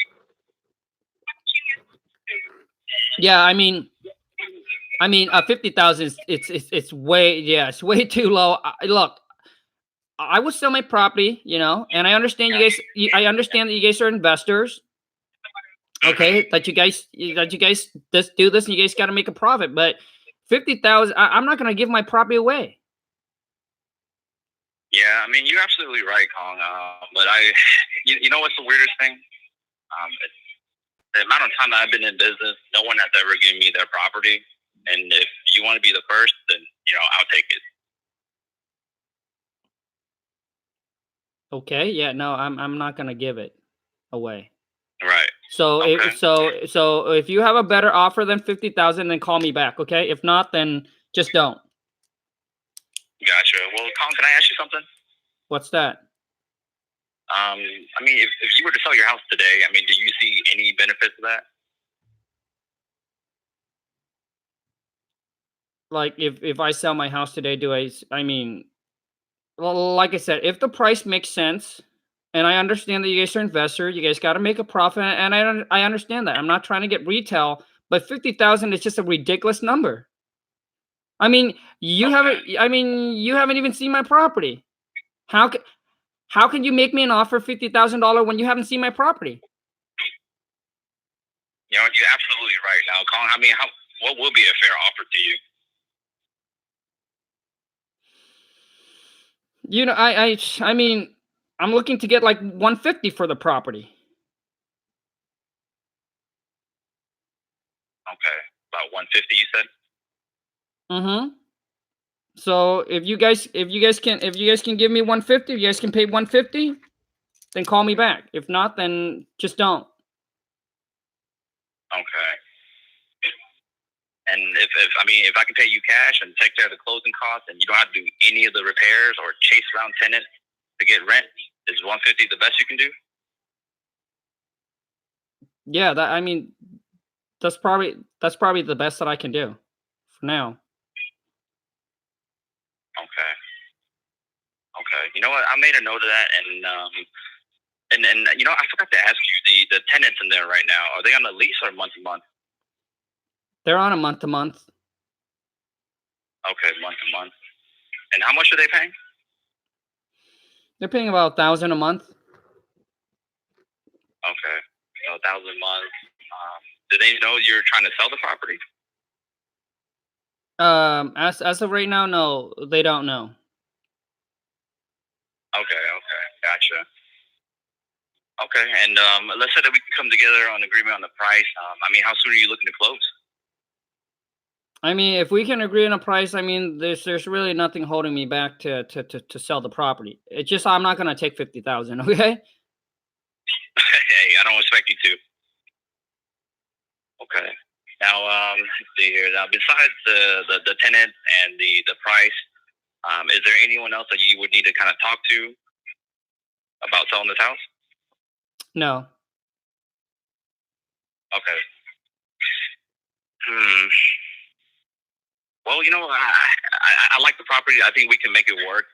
Yeah, I mean, 50,000 is it's way, yeah, it's way too low. Look, I would sell my property, you know, and I understand you guys. I understand that you guys are investors. Okay, that you guys just do this, and you guys got to make a profit. But 50,000, I'm not gonna give my property away. Yeah, I mean, you're absolutely right, Kong. But you know what's the weirdest thing? The amount of time that I've been in business, no one has ever given me their property. And if you want to be the first, then I'll take it. Okay, yeah, no, I'm not gonna give it away. Right. So Okay. so if you have a better offer than 50,000, then call me back. Okay, if not, then just don't. Gotcha. Well, Kong, can I ask you something? What's that? I mean, if you were to sell your house today, I mean, do you see any benefits of that? Like if I sell my house today, I mean, well, like I said, if the price makes sense, and I understand that you guys are investors, you guys got to make a profit, and I understand that. I'm not trying to get retail, but 50,000 is just a ridiculous number. I mean, you haven't. I mean, you haven't even seen my property. How can you make me an offer of $50,000 when you haven't seen my property? You're absolutely right now, Kong. I mean, what would be a fair offer to you? You know, I mean, I'm looking to get like 150 for the property. Okay, about 150, you said. Mm-hmm. So if you guys can give me 150, if you guys can pay 150, then call me back. If not, then just don't. Okay. And if I can pay you cash and take care of the closing costs, and you don't have to do any of the repairs or chase around tenants to get rent, is 150 the best you can do? Yeah, I mean, that's probably the best that I can do for now. Okay. Okay. You know what? I made a note of that, and I forgot to ask you the tenants in there right now. Are they on a lease or month to month? They're on a month to month. Okay, month to month. And how much are they paying? They're paying about 1,000 a month. Okay, 1,000 a month. Do they know you're trying to sell the property? As of right now, no, they don't know. Okay, gotcha. Okay, and let's say that we can come together on agreement on the price. I mean, how soon are you looking to close? I mean, if we can agree on a price, I mean, there's really nothing holding me back to sell the property. It's just I'm not gonna take 50,000. Okay. Hey, I don't expect you to. Okay. Now, let's see here. Now, besides the tenant and the price, is there anyone else that you would need to kind of talk to about selling this house? No. Okay. Well, I like the property. I think we can make it work.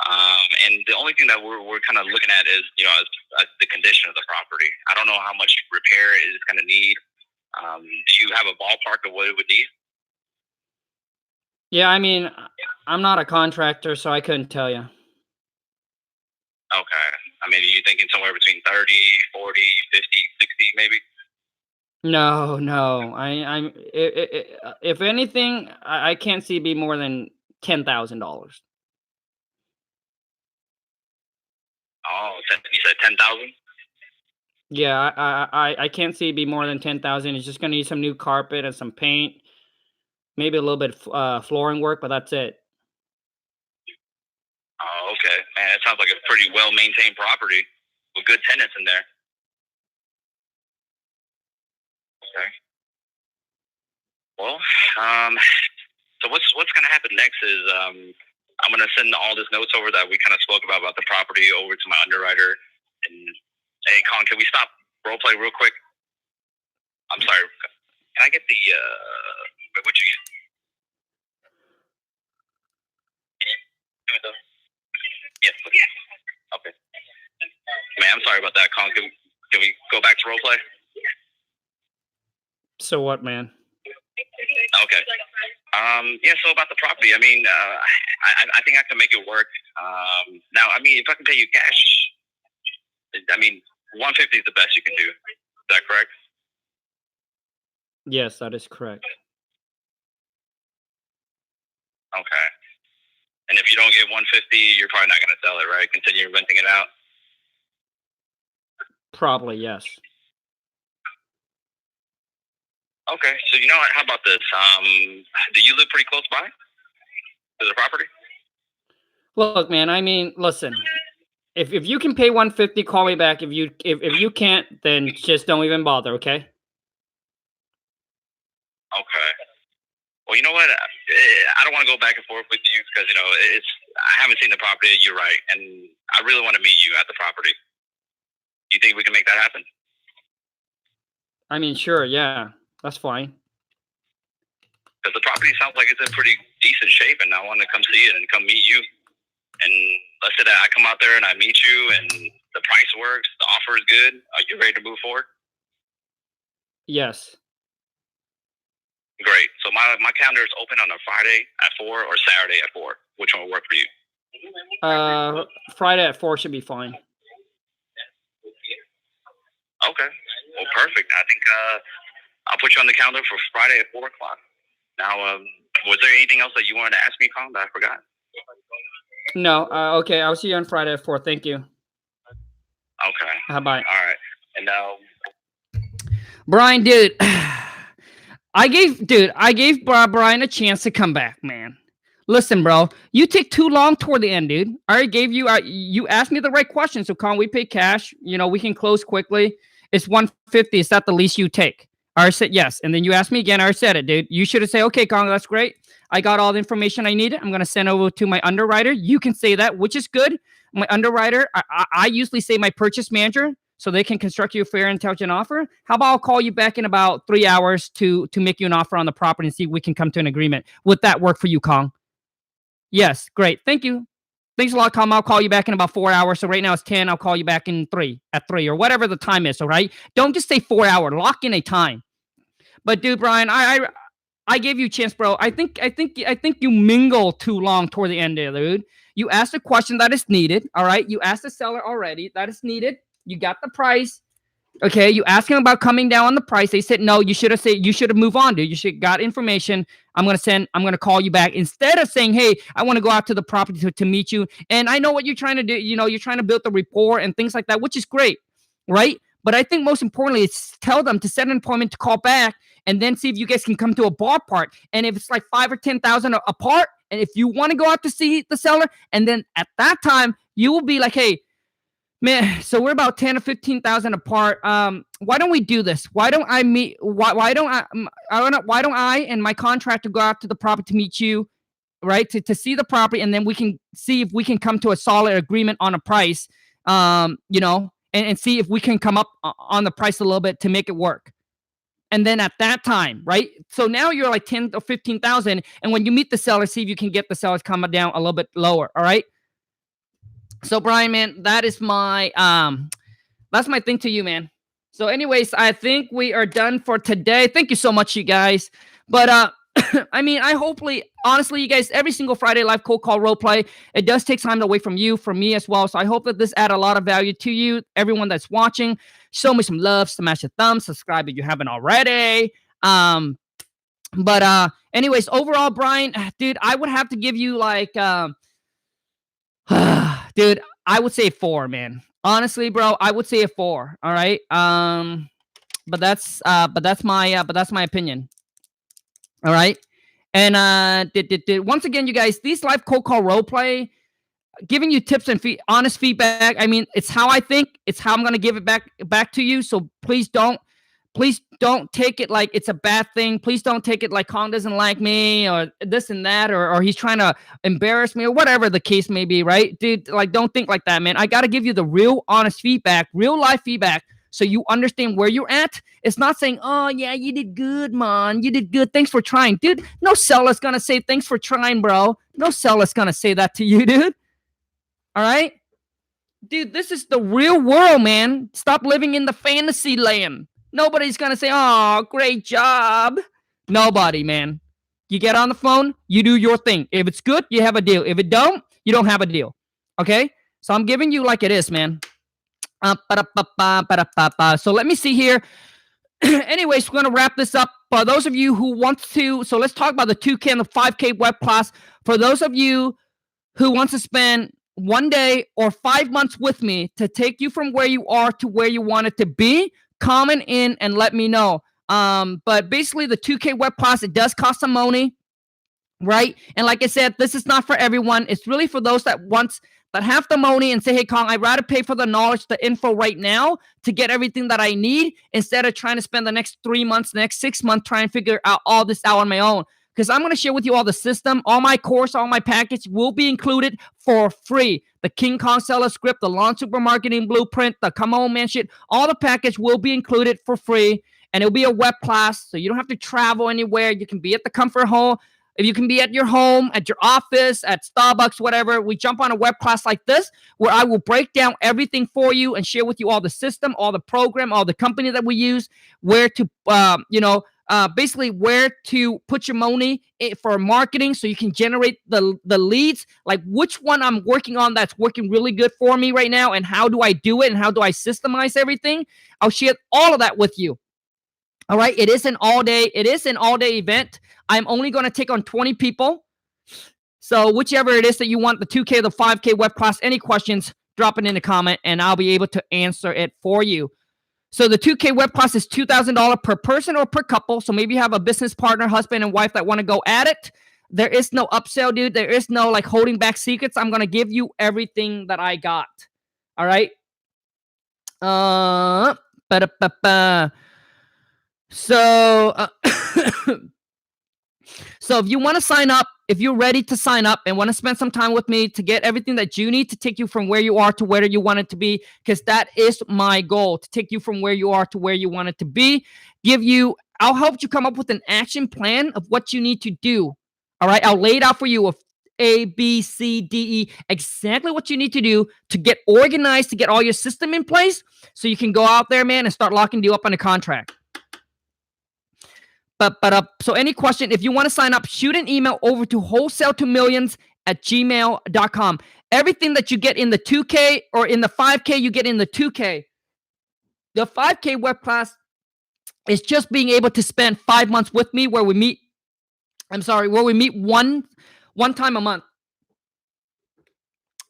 And the only thing that we're kind of looking at is, is the condition of the property. I don't know how much repair it is going to need. Do you have a ballpark of what it would need? Yeah, I mean, I'm not a contractor, so I couldn't tell you. Okay. I mean, are you thinking somewhere between 30, 40, 50, 60 maybe? No. If anything, I can't see it be more than $10,000. Oh, you said 10,000? Yeah, I can't see it be more than 10,000. It's just gonna need some new carpet and some paint, maybe a little bit of flooring work, but that's it. Oh, okay. Man, it sounds like a pretty well-maintained property with good tenants in there. Okay. Well, so what's going to happen next is I'm gonna send all this notes over that we kind of spoke about the property over to my underwriter. And hey, Colin, can we stop role play real quick? I'm sorry. Can I get the what you get? Yes. Okay. Man, I'm sorry about that, Colin. Can we go back to role play? So what, man? Okay. Yeah, so about the property, I mean, I think I can make it work. Now, I mean, if I can pay you cash, I mean, 150 is the best you can do. Is that correct? Yes, that is correct. Okay. And if you don't get 150, you're probably not going to sell it, right? Continue renting it out? Probably, yes. Okay, so you know what? How about this? Do you live pretty close by to the property? Look, man, I mean, listen. If you can pay 150, call me back. If you can't, then just don't even bother, okay? Okay. Well, you know what? I don't want to go back and forth with you because, you know, I haven't seen the property. You're right. And I really want to meet you at the property. Do you think we can make that happen? I mean, sure, yeah. That's fine. Because the property sounds like it's in pretty decent shape, and I want to come see it and come meet you. And let's say that I come out there and I meet you, and the price works, the offer is good. Are you ready to move forward? Yes. Great. So my calendar is open on a Friday at 4 or Saturday at 4. Which one will work for you? Friday at 4 should be fine. Okay. Well, perfect. I think I'll put you on the calendar for Friday at 4 o'clock. Now, was there anything else that you wanted to ask me, Colin, that I forgot? No. Okay. I'll see you on Friday at 4. Thank you. Okay. Bye. All right. And now, Brian, dude, I gave Brian a chance to come back, man. Listen, bro, you take too long toward the end, dude. I already gave you, you asked me the right question. So, Colin, we pay cash. You know, we can close quickly. It's 150. Is that the least you take? I said yes. And then you asked me again. I said it, dude. You should have said, okay, Colin, that's great. I got all the information I needed. I'm going to send over to my underwriter. You can say that, which is good. My underwriter, I usually say my purchase manager, so they can construct you a fair, intelligent offer. How about I'll call you back in about 3 hours to make you an offer on the property and see if we can come to an agreement. Would that work for you, Kong? Yes, great. Thank you. Thanks a lot, Kong. I'll call you back in about 4 hours. So right now it's 10. I'll call you back in 3 or whatever the time is. All right. Don't just say 4 hour. Lock in a time. But dude, Brian, I gave you a chance, bro. I think you mingle too long toward the end there, dude. You asked a question that is needed. All right. You asked the seller already that is needed. You got the price. Okay, you asked him about coming down on the price. They said no. You should have moved on, dude. You should got information. I'm gonna call you back instead of saying, hey, I want to go out to the property to meet you. And I know what you're trying to do. You know, you're trying to build the rapport and things like that, which is great, right? But I think most importantly, it's tell them to set an appointment to call back and then see if you guys can come to a ballpark. And if it's like 5,000 or 10,000 apart, and if you want to go out to see the seller, and then at that time you will be like, hey, man, so we're about 10 or 15,000 apart. Why don't we do this? Why don't I meet? Why don't I and my contractor go out to the property to meet you, right? To see the property, and then we can see if we can come to a solid agreement on a price. You know, and see if we can come up on the price a little bit to make it work. And then at that time, right? So now you're like 10 or 15,000, and when you meet the seller, see if you can get the sellers coming down a little bit lower. All right. So Brian, man, that is my that's my thing to you, man. So anyways, I think we are done for today. Thank you so much, you guys. But I mean, honestly, you guys, every single Friday live cold call role play, it does take time away from you, from me as well. So I hope that this added a lot of value to you, everyone that's watching. Show me some love, smash a thumb, subscribe if you haven't already. But anyways, overall, Brian, dude, I would have to give you like dude, I would say 4, man. Honestly, bro, I would say a 4. All right. But that's my opinion. All right. And once again, you guys, these live cold call role play, giving you tips and honest feedback. I mean, it's how I think. It's how I'm gonna give it back to you. So please don't Please don't take it like it's a bad thing. Please don't take it like Khang doesn't like me or this and that, or he's trying to embarrass me or whatever the case may be, right? Dude, like, don't think like that, man. I got to give you the real, honest feedback, real life feedback, so you understand where you're at. It's not saying, oh, yeah, you did good, man. You did good. Thanks for trying. Dude, no seller's going to say, thanks for trying, bro. No seller's going to say that to you, dude. All right? Dude, this is the real world, man. Stop living in the fantasy land. Nobody's going to say, oh, great job. Nobody, man. You get on the phone, you do your thing. If it's good, you have a deal. If it don't, you don't have a deal. Okay? So I'm giving you like it is, man. So let me see here. Anyways, we're going to wrap this up. For those of you who want to, so let's talk about the 2K and the 5K web class. For those of you who want to spend 1 day or 5 months with me to take you from where you are to where you want it to be, comment in and let me know. But basically the 2K web class, it does cost some money, right? And like I said, this is not for everyone. It's really for those that have the money and say, hey, Khang, I'd rather pay for the knowledge, the info right now to get everything that I need instead of trying to spend the next 3 months, the next 6 months trying to figure out all this out on my own. Because I'm going to share with you all the system, all my course, all my package will be included for free. The King Khang Seller Script, the Launch Super Marketing Blueprint, the Come On Man shit, all the package will be included for free. And it'll be a web class, so you don't have to travel anywhere. You can be at the comfort home. If you can be at your home, at your office, at Starbucks, whatever, we jump on a web class like this where I will break down everything for you and share with you all the system, all the program, all the company that we use, where to, basically where to put your money for marketing so you can generate the leads, like which one I'm working on that's working really good for me right now and how do I do it and how do I systemize everything. I'll share all of that with you. All right, it is an all-day event. I'm only going to take on 20 people. So whichever it is that you want, the 2K, the 5K web class, any questions, drop it in the comment and I'll be able to answer it for you. So the 2K web class is $2,000 per person or per couple. So maybe you have a business partner, husband and wife that want to go at it. There is no upsell, dude. There is no like holding back secrets. I'm going to give you everything that I got. All right. So, so if you want to sign up, if you're ready to sign up and want to spend some time with me to get everything that you need to take you from where you are to where you want it to be, because that is my goal, to take you from where you are to where you want it to be, I'll help you come up with an action plan of what you need to do. All right. I'll lay it out for you of A, B, C, D, E, exactly what you need to do to get organized, to get all your system in place so you can go out there, man, and start locking you up on a contract. So any question, if you want to sign up, shoot an email over to wholesale2millions@gmail.com. Everything that you get in the 2K or in the 5K, you get in the 2K. The 5K web class is just being able to spend 5 months with me where we meet one time a month.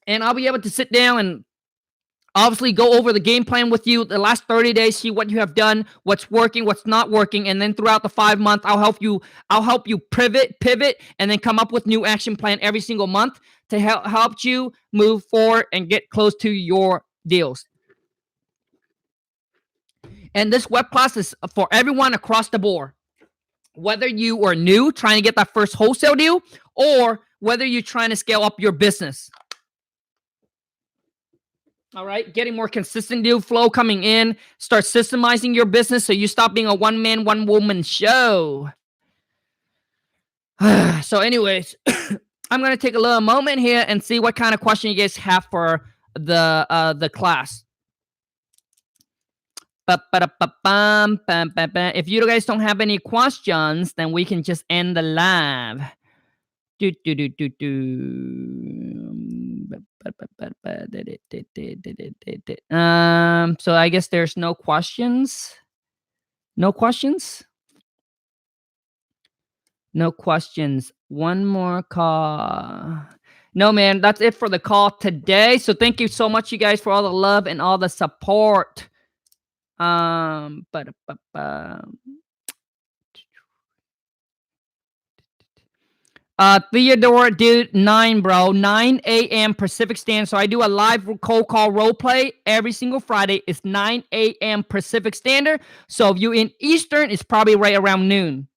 And I'll be able to sit down and obviously go over the game plan with you the last 30 days, see what you have done, what's working, what's not working, and then throughout the 5 months, I'll help you pivot, and then come up with new action plan every single month to help you move forward and get close to your deals. And this web class is for everyone across the board. Whether you are new, trying to get that first wholesale deal, or whether you're trying to scale up your business. All right, getting more consistent deal flow coming in. Start systemizing your business so you stop being a one-man, one-woman show. So anyways, I'm going to take a little moment here and see what kind of question you guys have for the class. If you guys don't have any questions, then we can just end the live. So I guess there's no questions. No questions? No questions. One more call. No, man, that's it for the call today. So thank you so much, you guys, for all the love and all the support. Theodore, dude, 9, bro. 9 a.m. Pacific Standard. So I do a live cold call role play every single Friday. It's 9 a.m. Pacific Standard. So if you in Eastern, it's probably right around noon.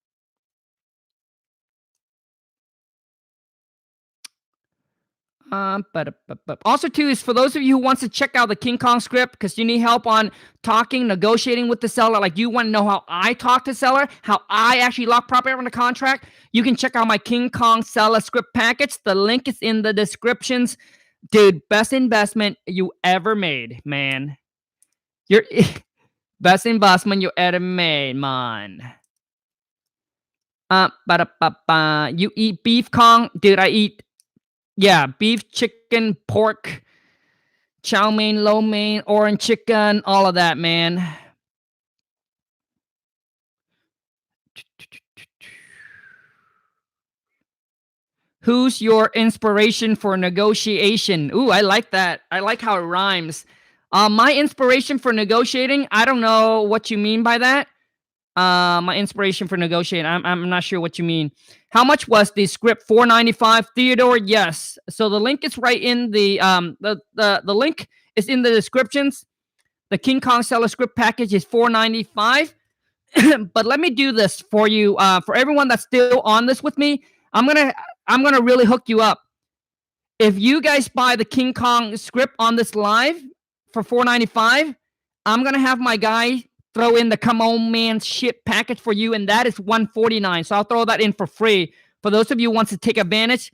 But also too is for those of you who wants to check out the King Khang script because you need help on talking, negotiating with the seller. Like you want to know how I talk to seller, how I actually lock property on the contract. You can check out my King Khang Seller Script package. The link is in the descriptions. Dude, best investment you ever made, man. You're best investment you ever made, man. You eat beef Kong, dude. I eat. Yeah, beef, chicken, pork, chow mein, lo mein, orange chicken, all of that, man. Who's your inspiration for negotiation? Ooh, I like that. I like how it rhymes. My inspiration for negotiating, I don't know what you mean by that. My inspiration for negotiating, I'm not sure what you mean. How much was the script? $4.95. Theodore, yes. So the link is right in the link is in the descriptions. The King Khang Seller Script package is $4.95. But let me do this for you. For everyone that's still on this with me, I'm gonna really hook you up. If you guys buy the King Khang script on this live for $4.95, I'm gonna have my guy throw in the come on man shit package for you, and that is $149. So I'll throw that in for free for those of you who wants to take advantage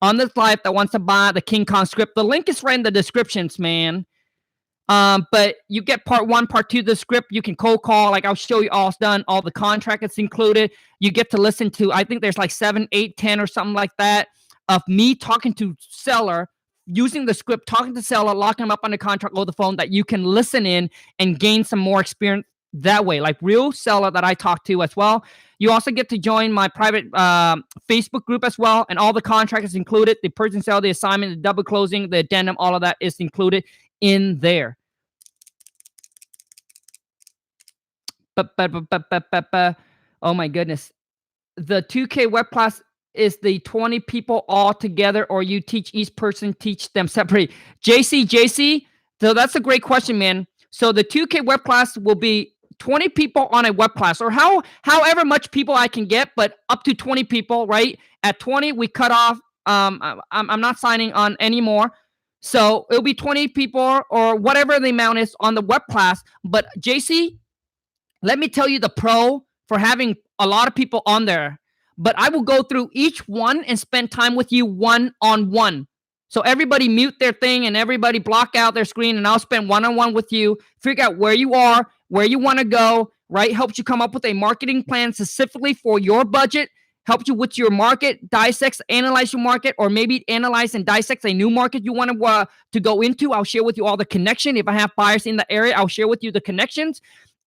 on this live that wants to buy the King Khang script. The link is right in the descriptions, man. But you get part 1, part 2 of the script. You can cold call, like I'll show you all it's done, all the contract is included. You get to listen to, I think there's like 7, 8, 10 or something like that of me talking to seller, using the script, talking to seller, locking them up on the contract over the phone that you can listen in and gain some more experience that way, like real seller that I talk to as well. You also get to join my private Facebook group as well, and all the contract is included. The purchase and sale, the assignment, the double closing, the addendum, all of that is included in there. Oh my goodness. The 2K web class is the 20 people all together, or you teach each person, teach them separately? JC, so that's a great question, man. So the 2K web class will be 20 people on a web class, or however much people I can get, but up to 20 people, right? At 20, we cut off. I'm not signing on anymore. So it'll be 20 people or whatever the amount is on the web class. But JC, let me tell you the pro for having a lot of people on there. But I will go through each one and spend time with you one-on-one. So everybody mute their thing and everybody block out their screen, and I'll spend one-on-one with you, figure out where you are, where you want to go, right? Helps you come up with a marketing plan specifically for your budget, helps you with your market, dissects, analyze your market, or maybe analyze and dissect a new market you want to go into. I'll share with you all the connection. If I have buyers in the area, I'll share with you the connections.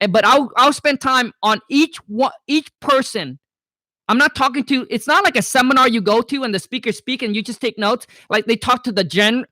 But I'll spend time on each person. I'm not talking to, it's not like a seminar you go to and the speakers speak and you just take notes. Like they talk to the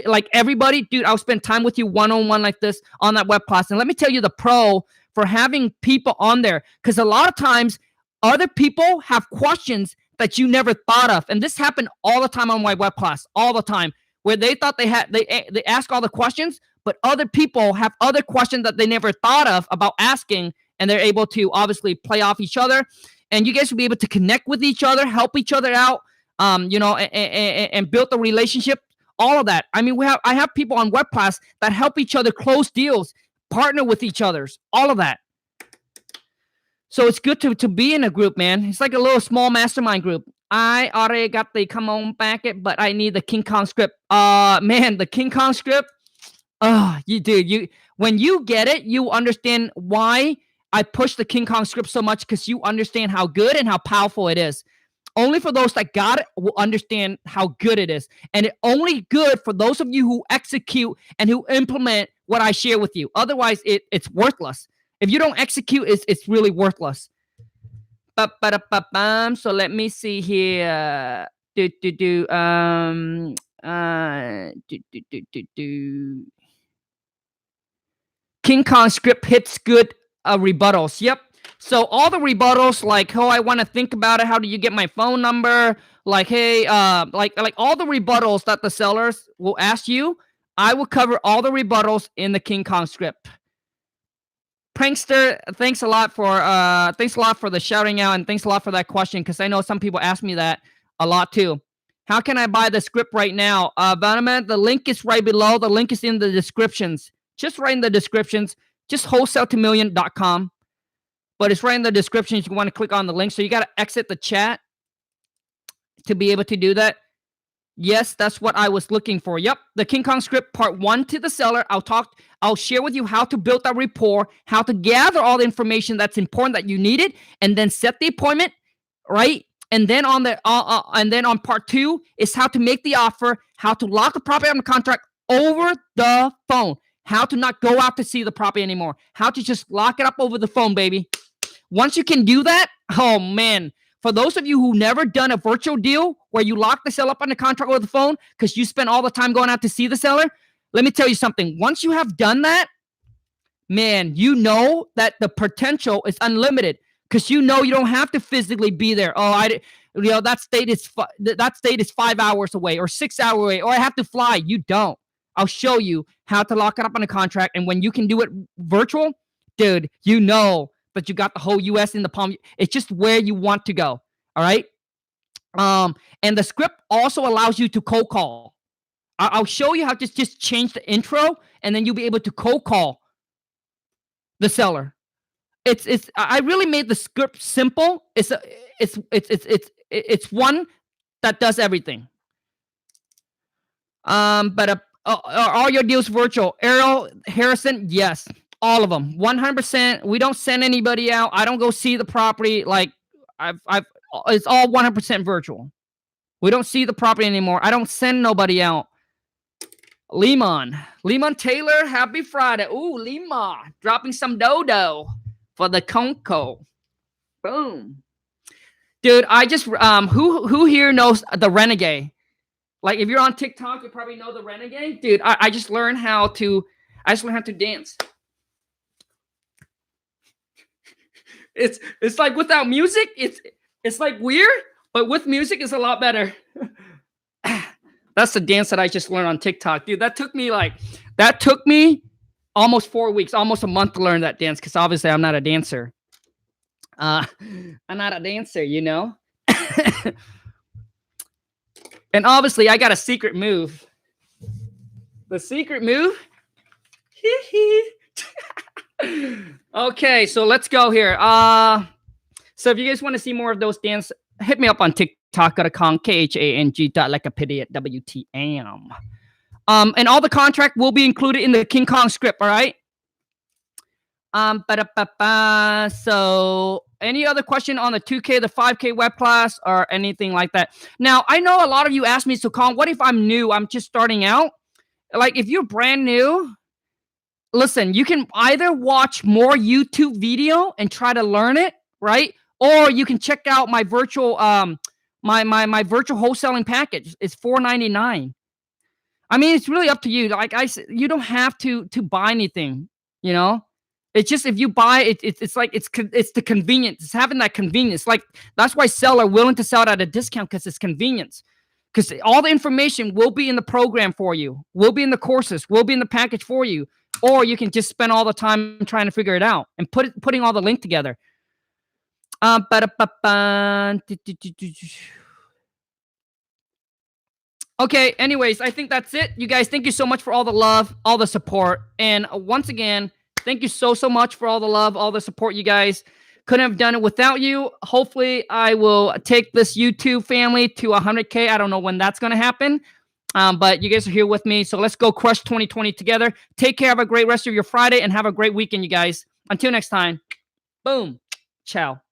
like everybody. Dude, I'll spend time with you one-on-one like this on that web class. And let me tell you the pro for having people on there, because a lot of times other people have questions that you never thought of. And this happened all the time on my web class, all the time, where they thought they ask all the questions, but other people have other questions that they never thought of about asking, and they're able to obviously play off each other. And you guys will be able to connect with each other, help each other out, and build a relationship, all of that. I mean, I have people on web class that help each other close deals, partner with each other's, all of that. So it's good to be in a group, man. It's like a little small mastermind group. I already got the come on packet, but I need the King Khang script. Man, the King Khang script. When you get it, you understand why I push the King Khang script so much, because you understand how good and how powerful it is. Only for those that got it will understand how good it is. And it's only good for those of you who execute and who implement what I share with you. Otherwise, it's worthless. If you don't execute, it's really worthless. So let me see here. King Khang script hits good rebuttals. Yep. So all the rebuttals, like, oh, I want to think about it. How do you get my phone number? like, hey, like all the rebuttals that the sellers will ask you, I will cover all the rebuttals in the King Khang script. Prankster, thanks a lot for the shouting out, and thanks a lot for that question, because I know some people ask me that a lot too. How can I buy the script right now? Vanaman, the link is right below. The link is in the descriptions. Just right in the descriptions. Just wholesalettomillion.com. But it's right in the description if you want to click on the link. So you got to exit the chat to be able to do that. Yes, that's what I was looking for. Yep, the King Khang script part 1 to the seller. I'll share with you how to build that rapport, how to gather all the information that's important that you needed, and then set the appointment, right? And then on part 2 is how to make the offer, how to lock the property on the contract over the phone, how to not go out to see the property anymore, how to just lock it up over the phone, baby. Once you can do that, oh man. For those of you who never done a virtual deal where you lock the seller up on the contract over the phone because you spend all the time going out to see the seller, let me tell you something. Once you have done that, man, you know that the potential is unlimited because you know you don't have to physically be there. Oh, that state is 5 hours away or 6 hours away, or I have to fly. You don't. I'll show you how to lock it up on a contract, and when you can do it virtual, dude, you know. But you got the whole U.S. in the palm. It's just where you want to go. All right. And the script also allows you to cold call. I'll show you how to just change the intro, and then you'll be able to cold call the seller. I really made the script simple. It's one that does everything. But are all your deals virtual? Errol Harrison, yes. All of them, 100%. We don't send anybody out. I don't go see the property. Like it's all 100% virtual. We don't see the property anymore. I don't send nobody out. Lemon Taylor, happy Friday. Ooh, Lima, dropping some dodo for the Conco. Boom, dude. I just who here knows the Renegade? Like if you're on TikTok, you probably know the Renegade, dude. I just learned how to. Dance. It's like without music, it's like weird, but with music, it's a lot better. That's the dance that I just learned on TikTok, dude. That took me almost 4 weeks, almost a month to learn that dance, because obviously I'm not a dancer. I'm not a dancer, you know. And obviously, I got a secret move. The secret move. Okay, so let's go here. So if you guys want to see more of those dance, hit me up on TikTok.com, KHANG.WTM. And all the contract will be included in the King Khang script, all right? So any other question on the 2K, the 5K web class, or anything like that? Now, I know a lot of you ask me, so Khang, what if I'm new? I'm just starting out. Like, if you're brand new, listen, you can either watch more YouTube video and try to learn it, right? Or you can check out my virtual my virtual wholesaling package. It's $4.99. I mean, it's really up to you. Like I said, you don't have to buy anything, you know? It's just if you buy it, it's like it's the convenience. It's having that convenience. Like that's why sellers are willing to sell it at a discount, because it's convenience. Because all the information will be in the program for you, will be in the courses, will be in the package for you. Or you can just spend all the time trying to figure it out and putting all the link together. Okay, anyways, I think that's it. You guys, thank you so much for all the love, all the support. And once again, thank you so much for all the love, all the support, you guys. Couldn't have done it without you. Hopefully, I will take this YouTube family to 100K. I don't know when that's going to happen. But you guys are here with me. So let's go crush 2020 together. Take care. Have a great rest of your Friday and have a great weekend, you guys. Until next time. Boom. Ciao.